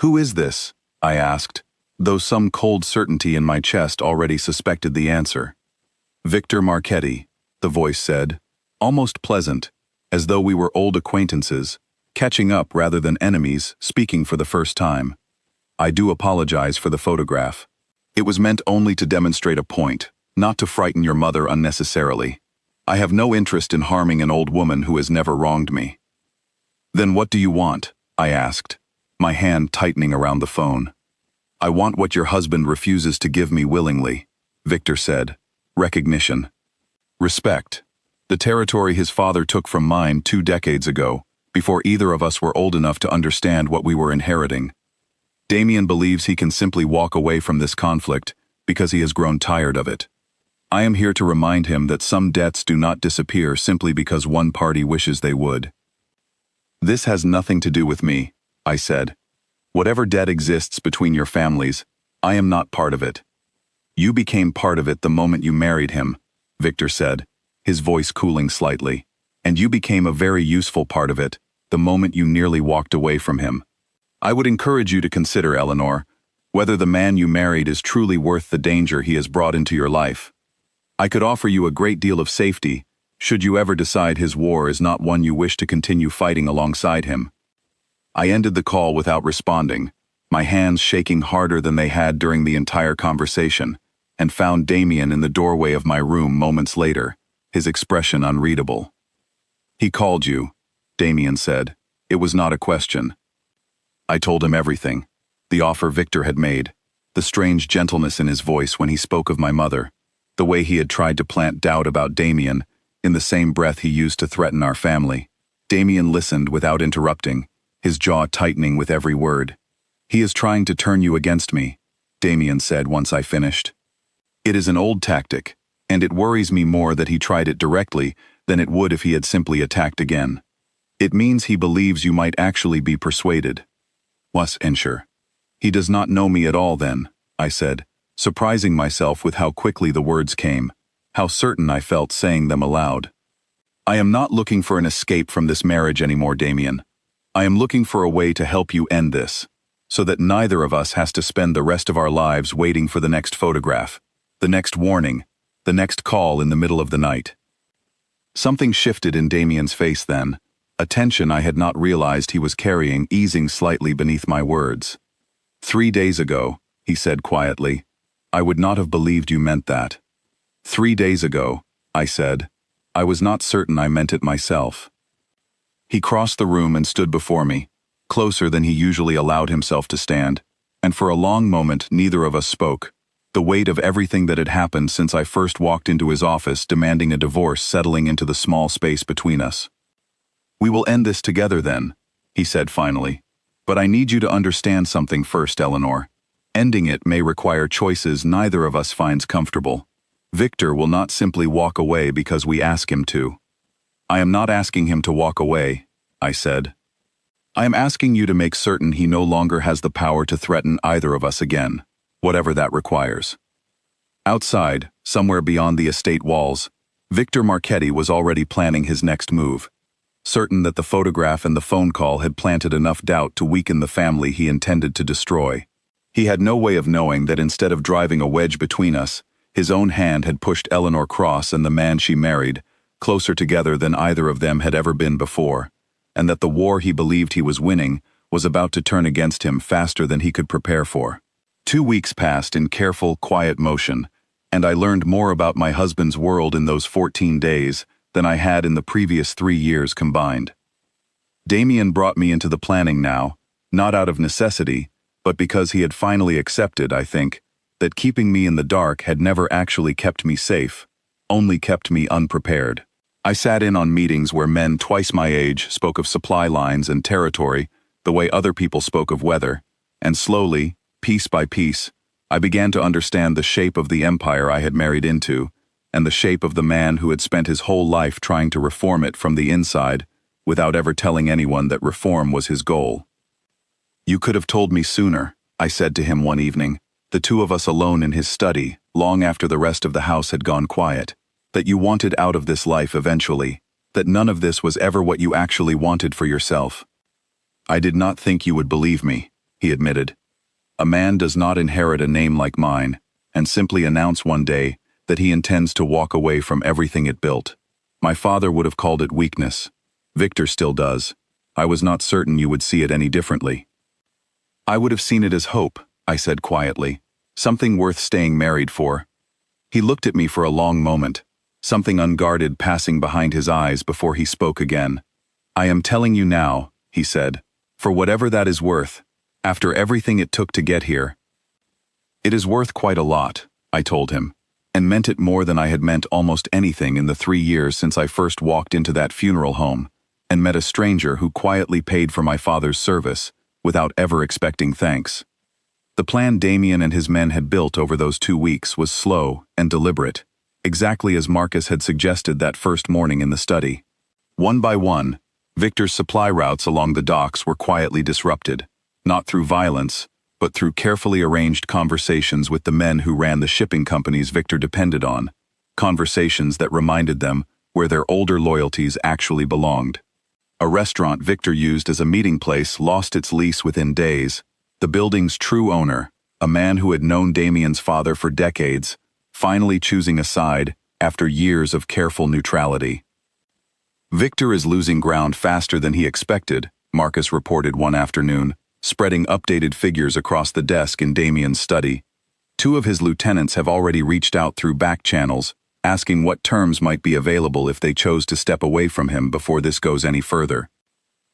[SPEAKER 1] Who is this? I asked, though some cold certainty in my chest already suspected the answer. Victor Marchetti, the voice said, almost pleasant, as though we were old acquaintances, catching up rather than enemies, speaking for the first time. I do apologize for the photograph. It was meant only to demonstrate a point, not to frighten your mother unnecessarily. I have no interest in harming an old woman who has never wronged me. Then what do you want? I asked, my hand tightening around the phone. I want what your husband refuses to give me willingly, Victor said. Recognition. Respect. The territory his father took from mine 2 decades ago, before either of us were old enough to understand what we were inheriting. Damien believes he can simply walk away from this conflict because he has grown tired of it. I am here to remind him that some debts do not disappear simply because one party wishes they would. This has nothing to do with me, I said. Whatever debt exists between your families, I am not part of it. You became part of it the moment you married him, Victor said, his voice cooling slightly, and you became a very useful part of it the moment you nearly walked away from him. I would encourage you to consider, Eleanor, whether the man you married is truly worth the danger he has brought into your life. I could offer you a great deal of safety, should you ever decide his war is not one you wish to continue fighting alongside him. I ended the call without responding, my hands shaking harder than they had during the entire conversation, and found Damien in the doorway of my room moments later, his expression unreadable. "He called you," Damien said. It was not a question. I told him everything. The offer Victor had made, the strange gentleness in his voice when he spoke of my mother, the way he had tried to plant doubt about Damien, in the same breath he used to threaten our family. Damien listened without interrupting, his jaw tightening with every word. "He is trying to turn you against me," Damien said once I finished. "It is an old tactic, and it worries me more that he tried it directly than it would if he had simply attacked again. It means he believes you might actually be persuaded." "Was ensure. He does not know me at all then," I said, surprising myself with how quickly the words came, how certain I felt saying them aloud. "I am not looking for an escape from this marriage anymore, Damien. I am looking for a way to help you end this, so that neither of us has to spend the rest of our lives waiting for the next photograph, the next warning, the next call in the middle of the night." Something shifted in Damien's face then, a tension I had not realized he was carrying easing slightly beneath my words. "3 days ago," he said quietly, "I would not have believed you meant that." 3 days ago, I said. I was not certain I meant it myself. He crossed the room and stood before me, closer than he usually allowed himself to stand, and for a long moment neither of us spoke, the weight of everything that had happened since I first walked into his office demanding a divorce settling into the small space between us. "We will end this together then," he said finally. "But I need you to understand something first, Eleanor. Ending it may require choices neither of us finds comfortable. Victor will not simply walk away because we ask him to." "I am not asking him to walk away," I said. "I am asking you to make certain he no longer has the power to threaten either of us again, whatever that requires." Outside, somewhere beyond the estate walls, Victor Marchetti was already planning his next move, certain that the photograph and the phone call had planted enough doubt to weaken the family he intended to destroy. He had no way of knowing that instead of driving a wedge between us, his own hand had pushed Eleanor Cross and the man she married closer together than either of them had ever been before, and that the war he believed he was winning was about to turn against him faster than he could prepare for. 2 weeks passed in careful, quiet motion, and I learned more about my husband's world in those 14 days than I had in the previous 3 years combined. Damien brought me into the planning now, not out of necessity, but because he had finally accepted, I think, that keeping me in the dark had never actually kept me safe, only kept me unprepared. I sat in on meetings where men twice my age spoke of supply lines and territory the way other people spoke of weather, and slowly, piece by piece, I began to understand the shape of the empire I had married into, and the shape of the man who had spent his whole life trying to reform it from the inside, without ever telling anyone that reform was his goal. "You could have told me sooner," I said to him one evening, the two of us alone in his study, long after the rest of the house had gone quiet, "that you wanted out of this life eventually, that none of this was ever what you actually wanted for yourself." "I did not think you would believe me," he admitted. "A man does not inherit a name like mine, and simply announce one day that he intends to walk away from everything it built. My father would have called it weakness. Victor still does. I was not certain you would see it any differently." "I would have seen it as hope," I said quietly, "something worth staying married for." He looked at me for a long moment, something unguarded passing behind his eyes before he spoke again. "I am telling you now," he said, "for whatever that is worth, after everything it took to get here." "It is worth quite a lot," I told him, and meant it more than I had meant almost anything in the 3 years since I first walked into that funeral home, and met a stranger who quietly paid for my father's service, without ever expecting thanks. The plan Damien and his men had built over those 2 weeks was slow and deliberate, exactly as Marcus had suggested that first morning in the study. One by one, Victor's supply routes along the docks were quietly disrupted, not through violence, but through carefully arranged conversations with the men who ran the shipping companies Victor depended on, conversations that reminded them where their older loyalties actually belonged. A restaurant Victor used as a meeting place lost its lease within days. The building's true owner, a man who had known Damien's father for decades, finally choosing a side after years of careful neutrality. Victor is losing ground faster than he expected, Marcus reported one afternoon, spreading updated figures across the desk in Damien's study. Two of his lieutenants have already reached out through back channels, asking what terms might be available if they chose to step away from him before this goes any further.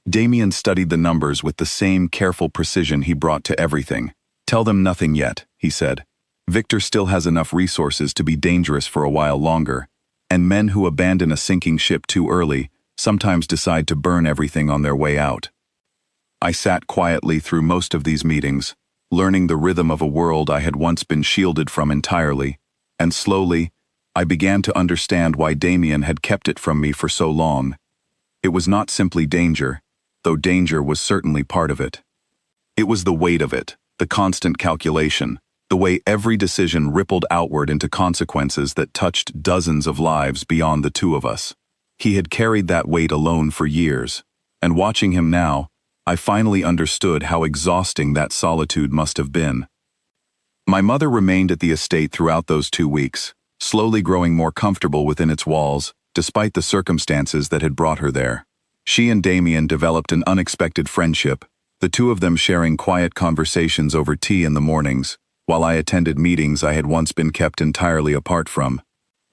[SPEAKER 1] Damien studied the numbers with the same careful precision he brought to everything. "Tell them nothing yet," he said. "Victor still has enough resources to be dangerous for a while longer, and men who abandon a sinking ship too early sometimes decide to burn everything on their way out." I sat quietly through most of these meetings, learning the rhythm of a world I had once been shielded from entirely, and slowly, I began to understand why Damien had kept it from me for so long. It was not simply danger, though danger was certainly part of it. It was the weight of it, the constant calculation, the way every decision rippled outward into consequences that touched dozens of lives beyond the two of us. He had carried that weight alone for years, and watching him now, I finally understood how exhausting that solitude must have been. My mother remained at the estate throughout those 2 weeks, slowly growing more comfortable within its walls, despite the circumstances that had brought her there. She and Damien developed an unexpected friendship, the two of them sharing quiet conversations over tea in the mornings, while I attended meetings I had once been kept entirely apart from.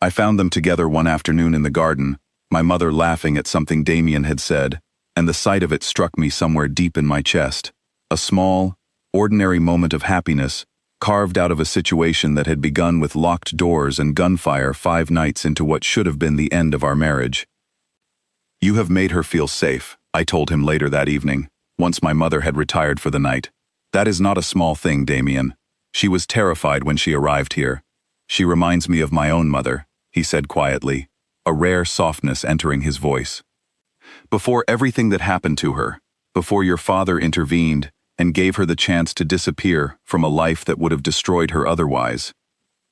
[SPEAKER 1] I found them together one afternoon in the garden, my mother laughing at something Damien had said, and the sight of it struck me somewhere deep in my chest. A small, ordinary moment of happiness, carved out of a situation that had begun with locked doors and gunfire 5 nights into what should have been the end of our marriage. "You have made her feel safe," I told him later that evening, once my mother had retired for the night. "That is not a small thing, Damien. She was terrified when she arrived here. She reminds me of my own mother," he said quietly, a rare softness entering his voice. "Before everything that happened to her, before your father intervened and gave her the chance to disappear from a life that would have destroyed her otherwise,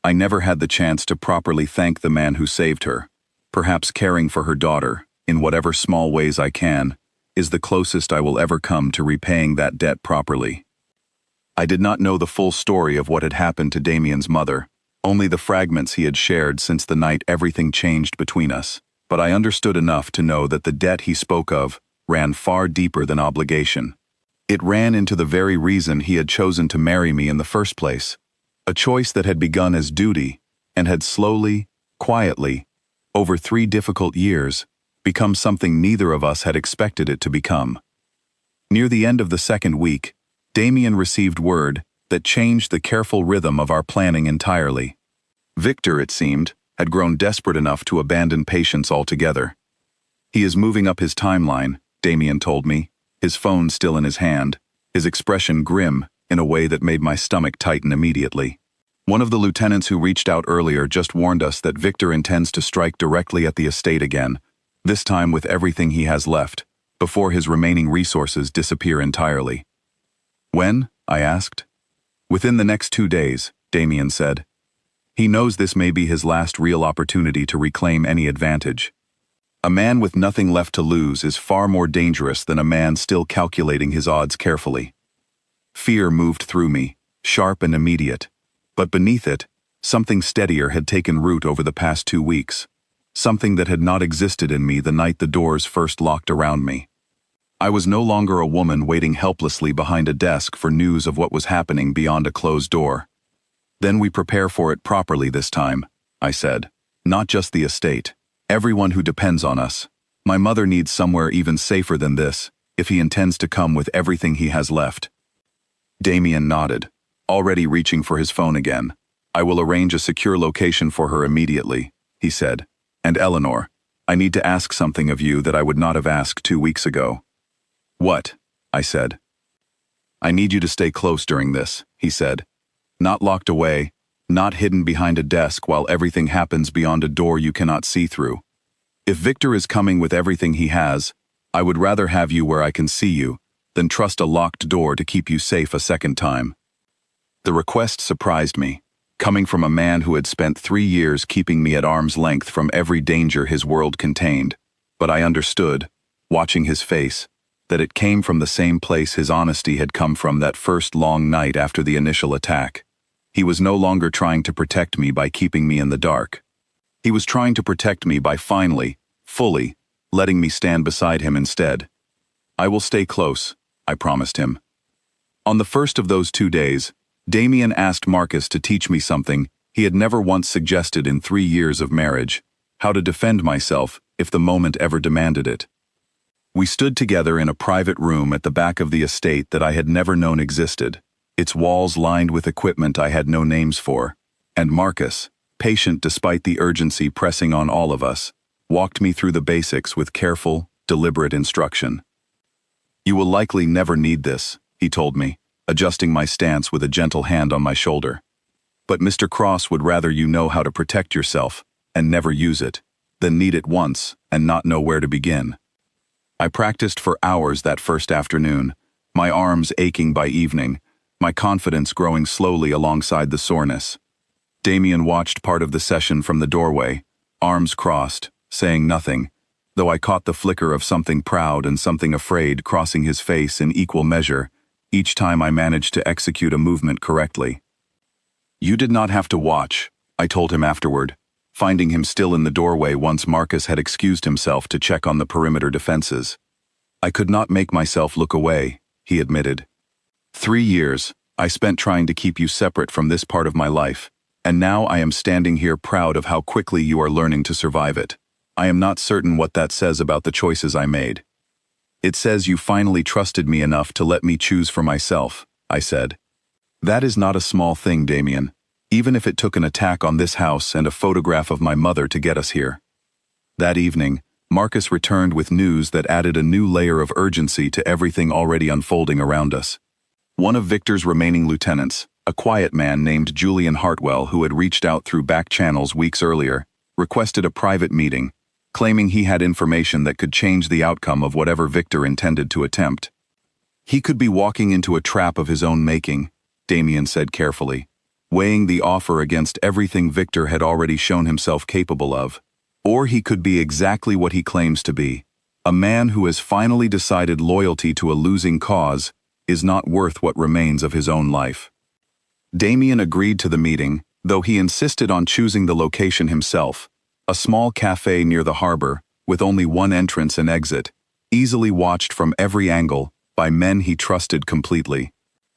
[SPEAKER 1] I never had the chance to properly thank the man who saved her. Perhaps caring for her daughter, in whatever small ways I can, is the closest I will ever come to repaying that debt properly." I did not know the full story of what had happened to Damien's mother, only the fragments he had shared since the night everything changed between us, but I understood enough to know that the debt he spoke of ran far deeper than obligation. It ran into the very reason he had chosen to marry me in the first place, a choice that had begun as duty and had slowly, quietly, over 3 difficult years, become something neither of us had expected it to become. Near the end of the 2nd week, Damien received word that changed the careful rhythm of our planning entirely. Victor, it seemed, had grown desperate enough to abandon patience altogether. "He is moving up his timeline," Damien told me, his phone still in his hand, his expression grim in a way that made my stomach tighten immediately. "One of the lieutenants who reached out earlier just warned us that Victor intends to strike directly at the estate again, this time with everything he has left, before his remaining resources disappear entirely." "When?" I asked. "Within the next 2 days," Damien said. "He knows this may be his last real opportunity to reclaim any advantage. A man with nothing left to lose is far more dangerous than a man still calculating his odds carefully." Fear moved through me, sharp and immediate, but beneath it, something steadier had taken root over the past 2 weeks, something that had not existed in me the night the doors first locked around me. I was no longer a woman waiting helplessly behind a desk for news of what was happening beyond a closed door. "Then we prepare for it properly this time," I said. "Not just the estate. Everyone who depends on us. My mother needs somewhere even safer than this, if he intends to come with everything he has left." Damien nodded, already reaching for his phone again. "I will arrange a secure location for her immediately," he said. "And Eleanor, I need to ask something of you that I would not have asked 2 weeks ago." "What?" I said. "I need you to stay close during this," he said. "Not locked away, not hidden behind a desk while everything happens beyond a door you cannot see through. If Victor is coming with everything he has, I would rather have you where I can see you than trust a locked door to keep you safe a second time." The request surprised me, coming from a man who had spent 3 years keeping me at arm's length from every danger his world contained, but I understood, watching his face, that it came from the same place his honesty had come from that first long night after the initial attack. He was no longer trying to protect me by keeping me in the dark. He was trying to protect me by finally, fully, letting me stand beside him instead. "I will stay close," I promised him. On the first of those 2 days, Damien asked Marcus to teach me something he had never once suggested in 3 years of marriage: how to defend myself if the moment ever demanded it. We stood together in a private room at the back of the estate that I had never known existed, its walls lined with equipment I had no names for, and Marcus, patient despite the urgency pressing on all of us, walked me through the basics with careful, deliberate instruction. "You will likely never need this," he told me, adjusting my stance with a gentle hand on my shoulder. "But Mr. Cross would rather you know how to protect yourself, and never use it, than need it once and not know where to begin." I practiced for hours that first afternoon, my arms aching by evening, my confidence growing slowly alongside the soreness. Damien watched part of the session from the doorway, arms crossed, saying nothing, though I caught the flicker of something proud and something afraid crossing his face in equal measure each time I managed to execute a movement correctly. "You did not have to watch," I told him afterward, finding him still in the doorway once Marcus had excused himself to check on the perimeter defenses. "I could not make myself look away," he admitted. 3 years, I spent trying to keep you separate from this part of my life, and now I am standing here proud of how quickly you are learning to survive it. I am not certain what that says about the choices I made." "It says you finally trusted me enough to let me choose for myself," I said. "That is not a small thing, Damien, even if it took an attack on this house and a photograph of my mother to get us here." That evening, Marcus returned with news that added a new layer of urgency to everything already unfolding around us. One of Victor's remaining lieutenants, a quiet man named Julian Hartwell who had reached out through back channels weeks earlier, requested a private meeting, claiming he had information that could change the outcome of whatever Victor intended to attempt. "He could be walking into a trap of his own making," Damien said carefully, weighing the offer against everything Victor had already shown himself capable of. "Or he could be exactly what he claims to be, a man who has finally decided loyalty to a losing cause is not worth what remains of his own life." Damien agreed to the meeting, though he insisted on choosing the location himself, a small cafe near the harbor, with only one entrance and exit, easily watched from every angle by men he trusted completely.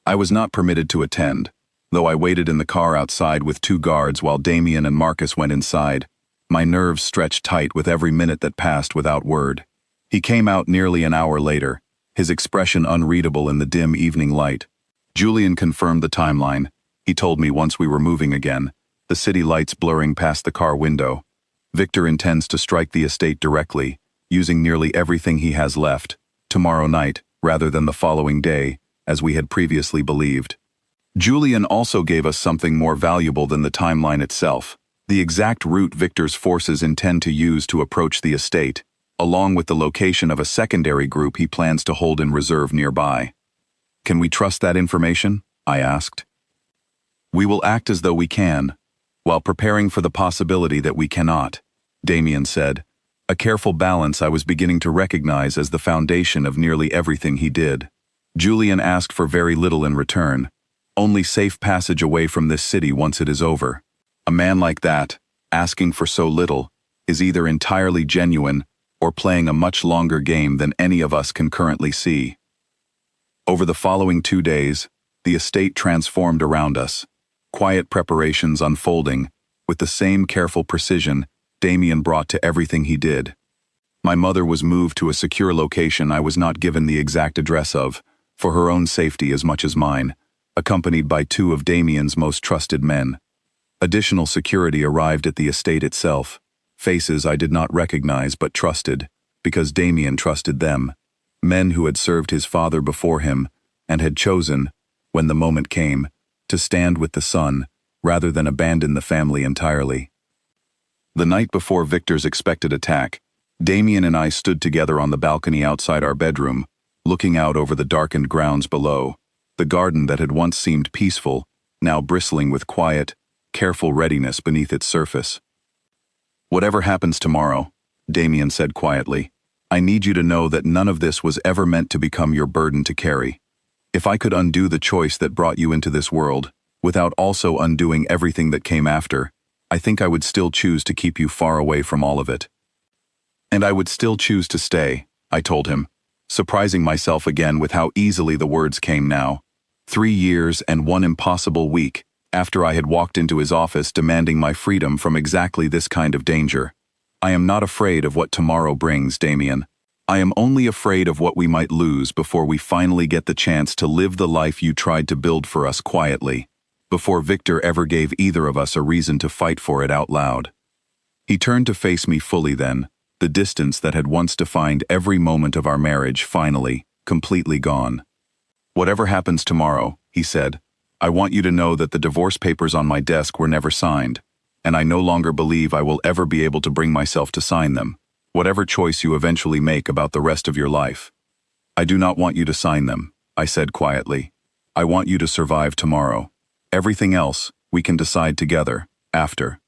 [SPEAKER 1] I was not permitted to attend, though I waited in the car outside with 2 guards while Damien and Marcus went inside, my nerves stretched tight with every minute that passed without word. He came out nearly an hour later, his expression unreadable in the dim evening light. Julian confirmed the timeline. He told me once we were moving again, the city lights blurring past the car window. Victor intends to strike the estate directly, using nearly everything he has left, tomorrow night, rather than the following day, as we had previously believed. Julian also gave us something more valuable than the timeline itself, the exact route Victor's forces intend to use to approach the estate, along with the location of a secondary group he plans to hold in reserve nearby. "Can we trust that information?" I asked. "We will act as though we can, while preparing for the possibility that we cannot," Damien said, a careful balance I was beginning to recognize as the foundation of nearly everything he did. Julian asked for very little in return, only safe passage away from this city once it is over. A man like that, asking for so little, is either entirely genuine or playing a much longer game than any of us can currently see. Over the following 2 days, the estate transformed around us, quiet preparations unfolding, with the same careful precision Damien brought to everything he did. My mother was moved to a secure location I was not given the exact address of, for her own safety as much as mine, accompanied by 2 of Damien's most trusted men. Additional security arrived at the estate itself, faces I did not recognize but trusted, because Damien trusted them, men who had served his father before him and had chosen, when the moment came, to stand with the son, rather than abandon the family entirely. The night before Victor's expected attack, Damien and I stood together on the balcony outside our bedroom, looking out over the darkened grounds below, the garden that had once seemed peaceful, now bristling with quiet, careful readiness beneath its surface. "Whatever happens tomorrow," Damien said quietly, "I need you to know that none of this was ever meant to become your burden to carry. If I could undo the choice that brought you into this world, without also undoing everything that came after, I think I would still choose to keep you far away from all of it." And I would still choose to stay, I told him, surprising myself again with how easily the words came now. 3 years and 1 impossible week after I had walked into his office demanding my freedom from exactly this kind of danger. I am not afraid of what tomorrow brings, Damien. I am only afraid of what we might lose before we finally get the chance to live the life you tried to build for us quietly, before Victor ever gave either of us a reason to fight for it out loud. He turned to face me fully then, the distance that had once defined every moment of our marriage finally, completely gone. Whatever happens tomorrow, he said, I want you to know that the divorce papers on my desk were never signed, and I no longer believe I will ever be able to bring myself to sign them, whatever choice you eventually make about the rest of your life. I do not want you to sign them, I said quietly. I want you to survive tomorrow. Everything else, we can decide together, after.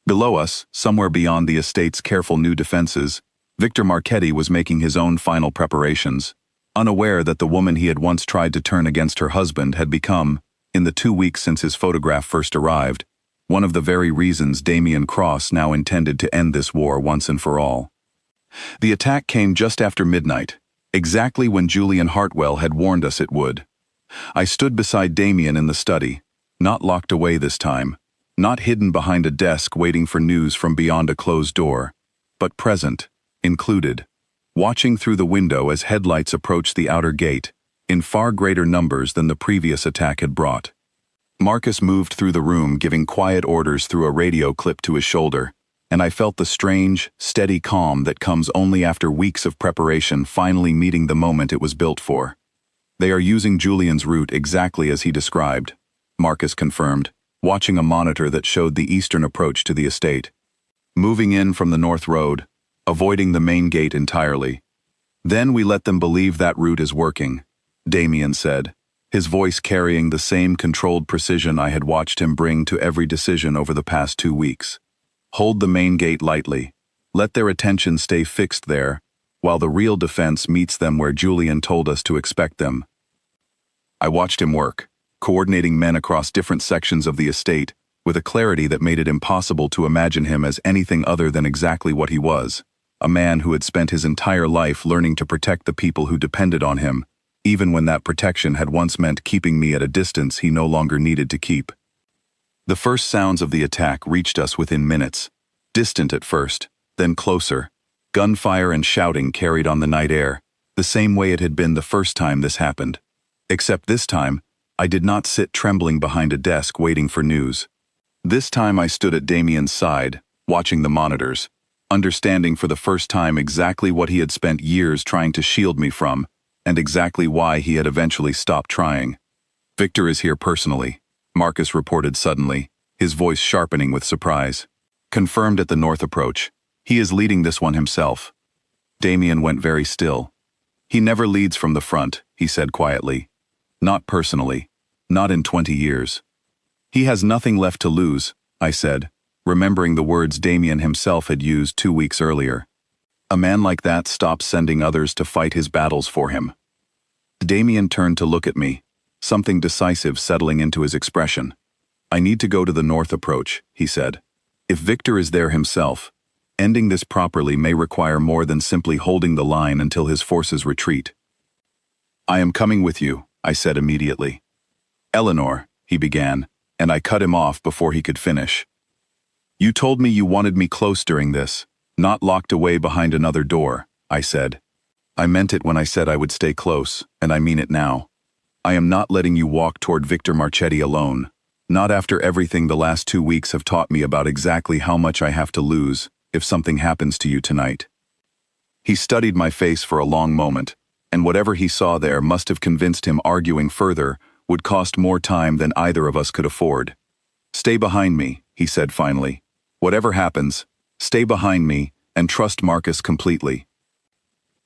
[SPEAKER 1] Below us, somewhere beyond the estate's careful new defenses, Victor Marchetti was making his own final preparations, unaware that the woman he had once tried to turn against her husband had become, in the 2 weeks since his photograph first arrived, one of the very reasons Damien Cross now intended to end this war once and for all. The attack came just after midnight, exactly when Julian Hartwell had warned us it would. I stood beside Damien in the study, not locked away this time, not hidden behind a desk waiting for news from beyond a closed door, but present, included, watching through the window as headlights approached the outer gate, in far greater numbers than the previous attack had brought. Marcus moved through the room giving quiet orders through a radio clipped to his shoulder, and I felt the strange, steady calm that comes only after weeks of preparation finally meeting the moment it was built for. They are using Julian's route exactly as he described, Marcus confirmed, watching a monitor that showed the eastern approach to the estate. Moving in from the north road, avoiding the main gate entirely. Then we let them believe that route is working, Damien said, his voice carrying the same controlled precision I had watched him bring to every decision over the past 2 weeks. Hold the main gate lightly. Let their attention stay fixed there, while the real defense meets them where Julian told us to expect them. I watched him work, coordinating men across different sections of the estate, with a clarity that made it impossible to imagine him as anything other than exactly what he was, a man who had spent his entire life learning to protect the people who depended on him, even when that protection had once meant keeping me at a distance he no longer needed to keep. The first sounds of the attack reached us within minutes, distant at first, then closer. Gunfire and shouting carried on the night air, the same way it had been the first time this happened. Except this time, I did not sit trembling behind a desk waiting for news. This time I stood at Damien's side, watching the monitors, understanding for the first time exactly what he had spent years trying to shield me from, and exactly why he had eventually stopped trying. Victor is here personally, Marcus reported suddenly, his voice sharpening with surprise. Confirmed at the north approach. He is leading this one himself. Damien went very still. He never leads from the front, he said quietly. Not personally. Not in 20 years. He has nothing left to lose, I said, remembering the words Damien himself had used 2 weeks earlier. A man like that stops sending others to fight his battles for him. Damien turned to look at me, something decisive settling into his expression. I need to go to the north approach, he said. If Victor is there himself, ending this properly may require more than simply holding the line until his forces retreat. I am coming with you, I said immediately. Eleanor, he began, and I cut him off before he could finish. You told me you wanted me close during this, not locked away behind another door, I said. I meant it when I said I would stay close, and I mean it now. I am not letting you walk toward Victor Marchetti alone, not after everything the last 2 weeks have taught me about exactly how much I have to lose if something happens to you tonight. He studied my face for a long moment, and whatever he saw there must have convinced him arguing further would cost more time than either of us could afford. Stay behind me, he said finally. Whatever happens, stay behind me and trust Marcus completely.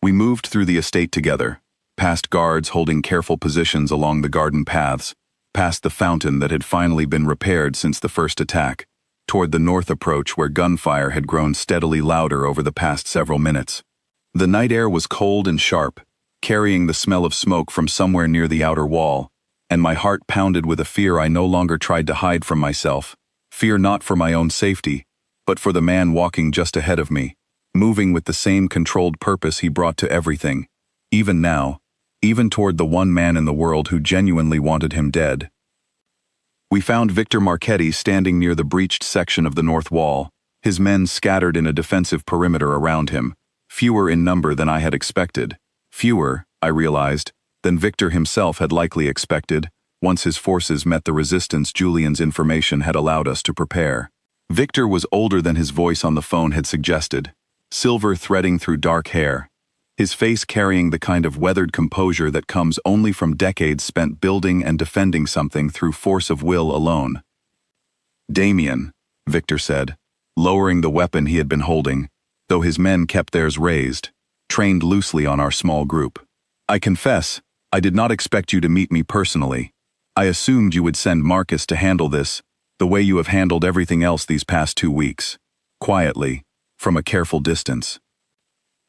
[SPEAKER 1] We moved through the estate together, past guards holding careful positions along the garden paths, past the fountain that had finally been repaired since the first attack, toward the north approach where gunfire had grown steadily louder over the past several minutes. The night air was cold and sharp, carrying the smell of smoke from somewhere near the outer wall, and my heart pounded with a fear I no longer tried to hide from myself, fear not for my own safety, but for the man walking just ahead of me, moving with the same controlled purpose he brought to everything, even now, even toward the one man in the world who genuinely wanted him dead. We found Victor Marchetti standing near the breached section of the north wall, his men scattered in a defensive perimeter around him, fewer in number than I had expected, fewer, I realized, than Victor himself had likely expected, once his forces met the resistance Julian's information had allowed us to prepare. Victor was older than his voice on the phone had suggested, silver threading through dark hair, his face carrying the kind of weathered composure that comes only from decades spent building and defending something through force of will alone. "Damien," Victor said, lowering the weapon he had been holding, though his men kept theirs raised, trained loosely on our small group. "I confess, I did not expect you to meet me personally. I assumed you would send Marcus to handle this, the way you have handled everything else these past 2 weeks, quietly, from a careful distance."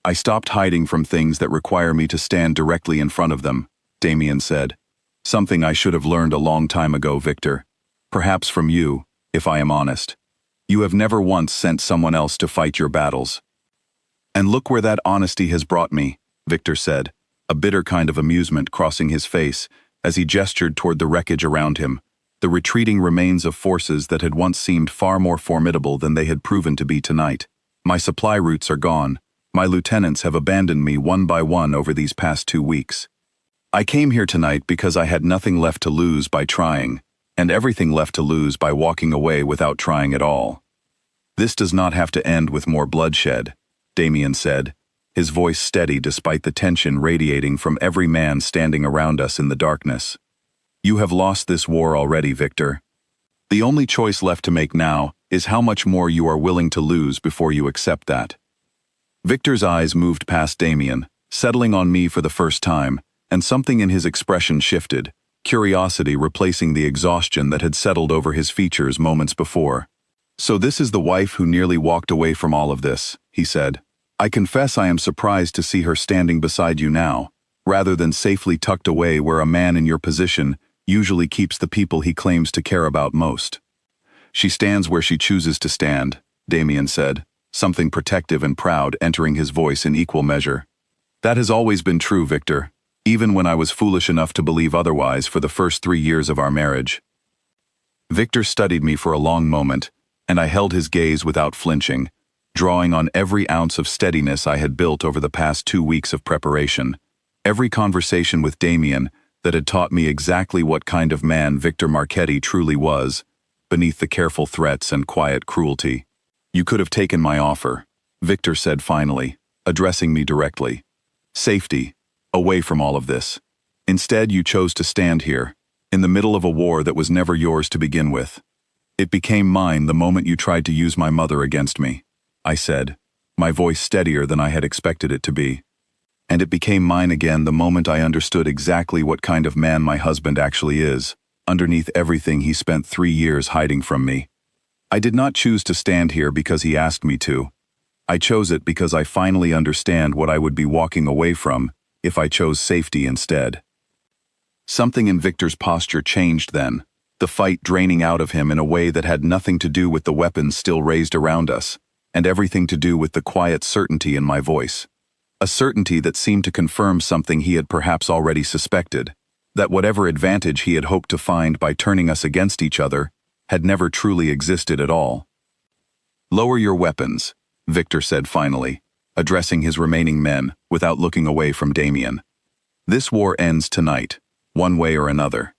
[SPEAKER 1] "I stopped hiding from things that require me to stand directly in front of them," Damien said. "Something I should have learned a long time ago, Victor. Perhaps from you, if I am honest. You have never once sent someone else to fight your battles." "And look where that honesty has brought me," Victor said, a bitter kind of amusement crossing his face as he gestured toward the wreckage around him, the retreating remains of forces that had once seemed far more formidable than they had proven to be tonight. "My supply routes are gone. My lieutenants have abandoned me one by one over these past 2 weeks. I came here tonight because I had nothing left to lose by trying, and everything left to lose by walking away without trying at all. This does not have to end with more bloodshed," Damien said, his voice steady despite the tension radiating from every man standing around us in the darkness. "You have lost this war already, Victor. The only choice left to make now is how much more you are willing to lose before you accept that." Victor's eyes moved past Damien, settling on me for the first time, and something in his expression shifted, curiosity replacing the exhaustion that had settled over his features moments before. "So this is the wife who nearly walked away from all of this," he said. "I confess I am surprised to see her standing beside you now, rather than safely tucked away where a man in your position usually keeps the people he claims to care about most." "She stands where she chooses to stand," Damien said, something protective and proud entering his voice in equal measure. "That has always been true, Victor, even when I was foolish enough to believe otherwise for the first 3 years of our marriage." Victor studied me for a long moment, and I held his gaze without flinching, drawing on every ounce of steadiness I had built over the past 2 weeks of preparation, every conversation with Damien that had taught me exactly what kind of man Victor Marchetti truly was, beneath the careful threats and quiet cruelty. "You could have taken my offer," Victor said finally, addressing me directly. "Safety, away from all of this. Instead, you chose to stand here, in the middle of a war that was never yours to begin with. It became mine the moment you tried to use my mother against me," I said, my voice steadier than I had expected it to be. "And it became mine again the moment I understood exactly what kind of man my husband actually is, underneath everything he spent 3 years hiding from me. I did not choose to stand here because he asked me to. I chose it because I finally understand what I would be walking away from if I chose safety instead." Something in Victor's posture changed then, the fight draining out of him in a way that had nothing to do with the weapons still raised around us, and everything to do with the quiet certainty in my voice. A certainty that seemed to confirm something he had perhaps already suspected, that whatever advantage he had hoped to find by turning us against each other had never truly existed at all. "Lower your weapons," Victor said finally, addressing his remaining men without looking away from Damien. "This war ends tonight, one way or another.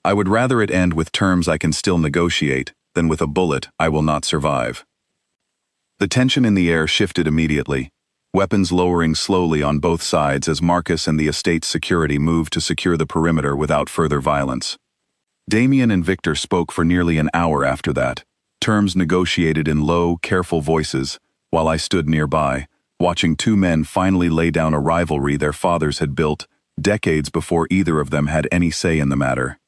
[SPEAKER 1] I would rather it end with terms I can still negotiate than with a bullet I will not survive." The tension in the air shifted immediately, weapons lowering slowly on both sides as Marcus and the estate's security moved to secure the perimeter without further violence. Damien and Victor spoke for nearly an hour after that, terms negotiated in low, careful voices, while I stood nearby, watching 2 men finally lay down a rivalry their fathers had built decades before either of them had any say in the matter.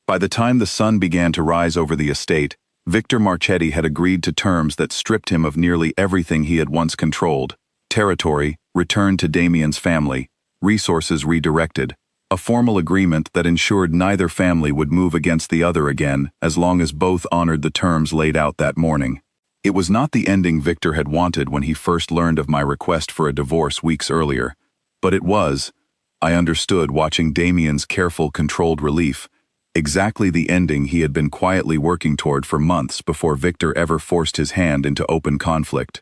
[SPEAKER 1] By the time the sun began to rise over the estate, Victor Marchetti had agreed to terms that stripped him of nearly everything he had once controlled: territory returned to Damien's family, resources redirected, a formal agreement that ensured neither family would move against the other again as long as both honored the terms laid out that morning. It was not the ending Victor had wanted when he first learned of my request for a divorce weeks earlier, but it was, I understood watching Damien's careful, controlled relief, exactly the ending he had been quietly working toward for months before Victor ever forced his hand into open conflict.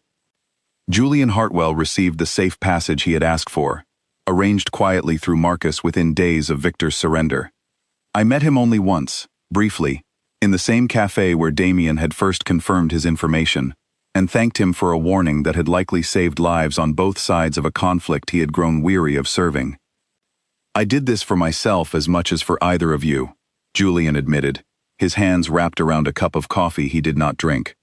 [SPEAKER 1] Julian Hartwell received the safe passage he had asked for, arranged quietly through Marcus within days of Victor's surrender. I met him only once, briefly, in the same cafe where Damien had first confirmed his information, and thanked him for a warning that had likely saved lives on both sides of a conflict he had grown weary of serving. "I did this for myself as much as for either of you," Julian admitted, his hands wrapped around a cup of coffee he did not drink.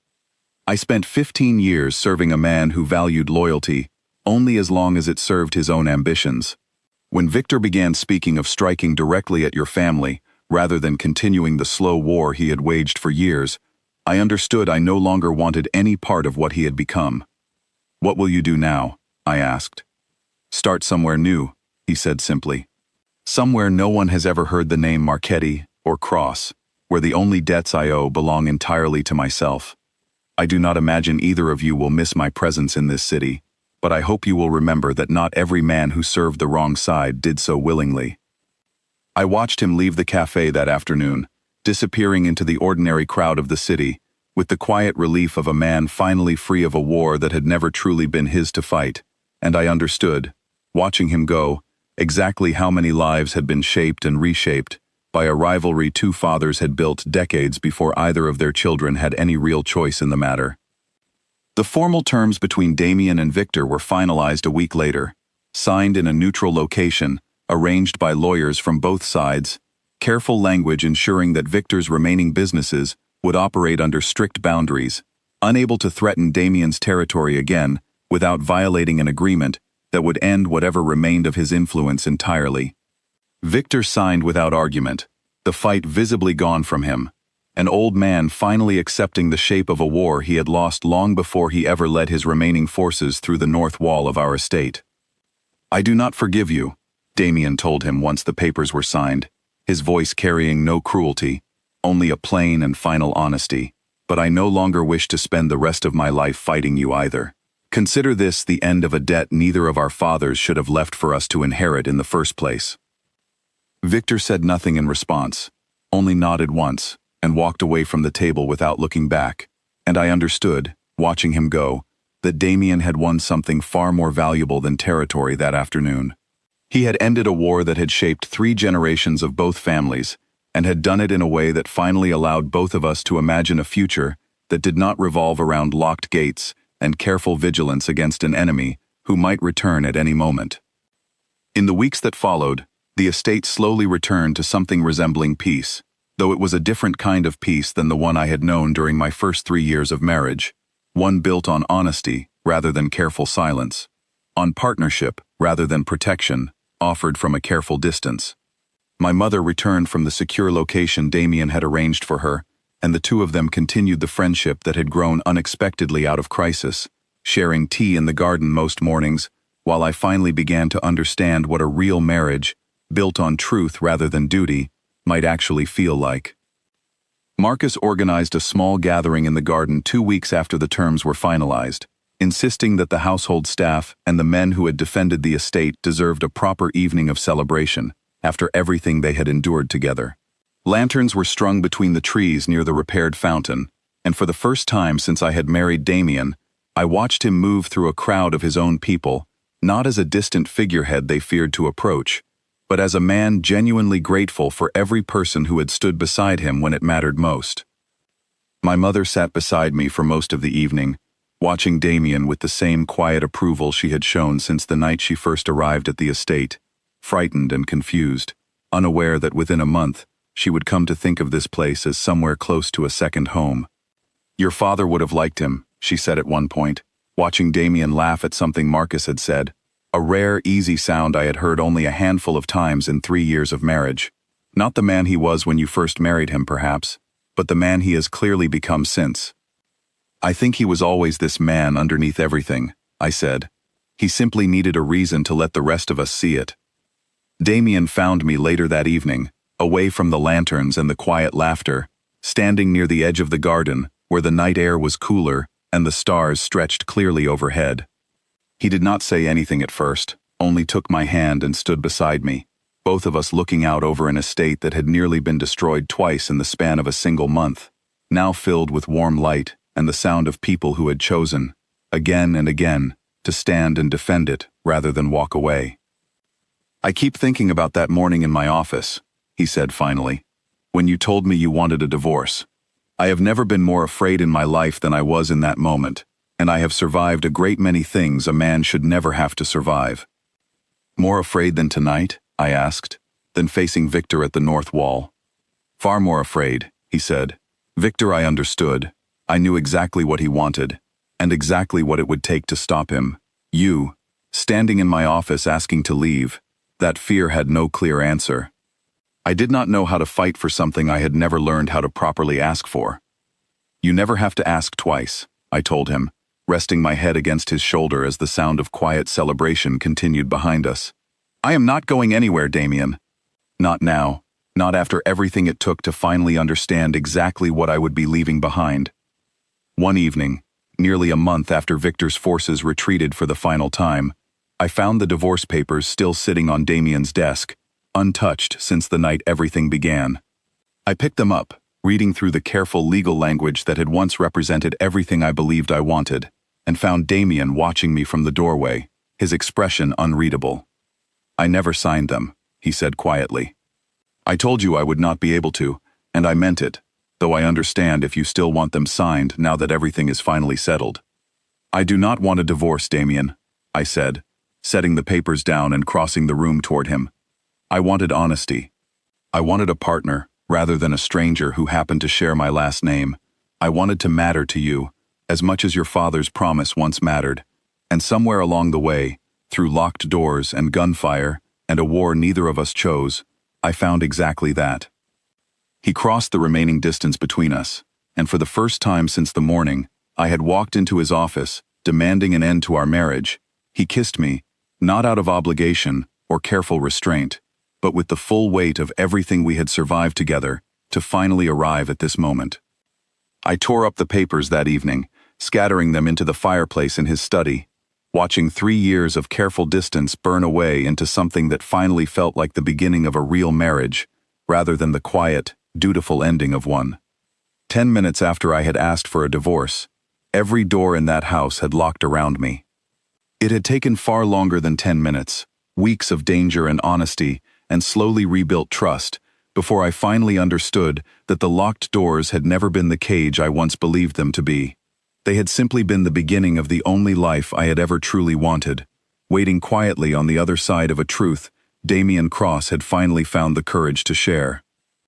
[SPEAKER 1] "I spent 15 years serving a man who valued loyalty only as long as it served his own ambitions. When Victor began speaking of striking directly at your family, rather than continuing the slow war he had waged for years, I understood I no longer wanted any part of what he had become. 'What will you do now?' I asked. 'Start somewhere new,' he said simply. 'Somewhere no one has ever heard the name Marchetti or Cross, where the only debts I owe belong entirely to myself. I do not imagine either of you will miss my presence in this city, but I hope you will remember that not every man who served the wrong side did so willingly.' I watched him leave the cafe that afternoon, disappearing into the ordinary crowd of the city, with the quiet relief of a man finally free of a war that had never truly been his to fight, and I understood, watching him go, exactly how many lives had been shaped and reshaped by a rivalry two fathers had built decades before either of their children had any real choice in the matter. The formal terms between Damien and Victor were finalized a week later, signed in a neutral location, arranged by lawyers from both sides, careful language ensuring that Victor's remaining businesses would operate under strict boundaries, unable to threaten Damien's territory again without violating an agreement that would end whatever remained of his influence entirely. Victor signed without argument, the fight visibly gone from him, an old man finally accepting the shape of a war he had lost long before he ever led his remaining forces through the north wall of our estate. "I do not forgive you," Damien told him once the papers were signed, his voice carrying no cruelty, only a plain and final honesty. "But I no longer wish to spend the rest of my life fighting you either. Consider this the end of a debt neither of our fathers should have left for us to inherit in the first place." Victor said nothing in response, only nodded once, and walked away from the table without looking back, and I understood, watching him go, that Damien had won something far more valuable than territory that afternoon. He had ended a war that had shaped 3 generations of both families, and had done it in a way that finally allowed both of us to imagine a future that did not revolve around locked gates and careful vigilance against an enemy who might return at any moment. In the weeks that followed, the estate slowly returned to something resembling peace, though it was a different kind of peace than the one I had known during my first 3 years of marriage, one built on honesty rather than careful silence, on partnership rather than protection, offered from a careful distance. My mother returned from the secure location Damien had arranged for her, and the two of them continued the friendship that had grown unexpectedly out of crisis, sharing tea in the garden most mornings, while I finally began to understand what a real marriage, built on truth rather than duty, might actually feel like. Marcus organized a small gathering in the garden 2 weeks after the terms were finalized, insisting that the household staff and the men who had defended the estate deserved a proper evening of celebration after everything they had endured together. Lanterns were strung between the trees near the repaired fountain, and for the first time since I had married Damien, I watched him move through a crowd of his own people, not as a distant figurehead they feared to approach, but as a man genuinely grateful for every person who had stood beside him when it mattered most. My mother sat beside me for most of the evening, watching Damien with the same quiet approval she had shown since the night she first arrived at the estate, frightened and confused, unaware that within a month she would come to think of this place as somewhere close to a second home. "Your father would have liked him," she said at one point, watching Damien laugh at something Marcus had said, a rare, easy sound I had heard only a handful of times in 3 years of marriage. Not the man he was when you first married him, perhaps, but the man he has clearly become since. "I think he was always this man underneath everything," I said. "He simply needed a reason to let the rest of us see it." Damien found me later that evening, away from the lanterns and the quiet laughter, standing near the edge of the garden, where the night air was cooler and the stars stretched clearly overhead. He did not say anything at first, only took my hand and stood beside me, both of us looking out over an estate that had nearly been destroyed twice in the span of a single month, now filled with warm light and the sound of people who had chosen, again and again, to stand and defend it rather than walk away. "I keep thinking about that morning in my office," he said finally, "when you told me you wanted a divorce. I have never been more afraid in my life than I was in that moment, and I have survived a great many things a man should never have to survive." "More afraid than tonight?" I asked, "than facing Victor at the north wall?" "Far more afraid," he said. "Victor I understood. I knew exactly what he wanted, and exactly what it would take to stop him. You, standing in my office asking to leave, that fear had no clear answer. I did not know how to fight for something I had never learned how to properly ask for." "You never have to ask twice," I told him, resting my head against his shoulder as the sound of quiet celebration continued behind us. "I am not going anywhere, Damien. Not now, not after everything it took to finally understand exactly what I would be leaving behind." One evening, nearly a month after Victor's forces retreated for the final time, I found the divorce papers still sitting on Damien's desk, untouched since the night everything began. I picked them up, reading through the careful legal language that had once represented everything I believed I wanted, and found Damien watching me from the doorway, his expression unreadable. "I never signed them," he said quietly. "I told you I would not be able to, and I meant it, though I understand if you still want them signed now that everything is finally settled." "I do not want a divorce, Damien," I said, setting the papers down and crossing the room toward him. "I wanted honesty. I wanted a partner, rather than a stranger who happened to share my last name. I wanted to matter to you, as much as your father's promise once mattered, and somewhere along the way, through locked doors and gunfire, and a war neither of us chose, I found exactly that." He crossed the remaining distance between us, and for the first time since the morning, I had walked into his office, demanding an end to our marriage. He kissed me, not out of obligation or careful restraint, but with the full weight of everything we had survived together to finally arrive at this moment. I tore up the papers that evening, scattering them into the fireplace in his study, watching 3 years of careful distance burn away into something that finally felt like the beginning of a real marriage, rather than the quiet, dutiful ending of one. 10 minutes after I had asked for a divorce, every door in that house had locked around me. It had taken far longer than 10 minutes, weeks of danger and honesty, and slowly rebuilt trust, before I finally understood that the locked doors had never been the cage I once believed them to be. They had simply been the beginning of the only life I had ever truly wanted, waiting quietly on the other side of a truth Damien Cross had finally found the courage to share.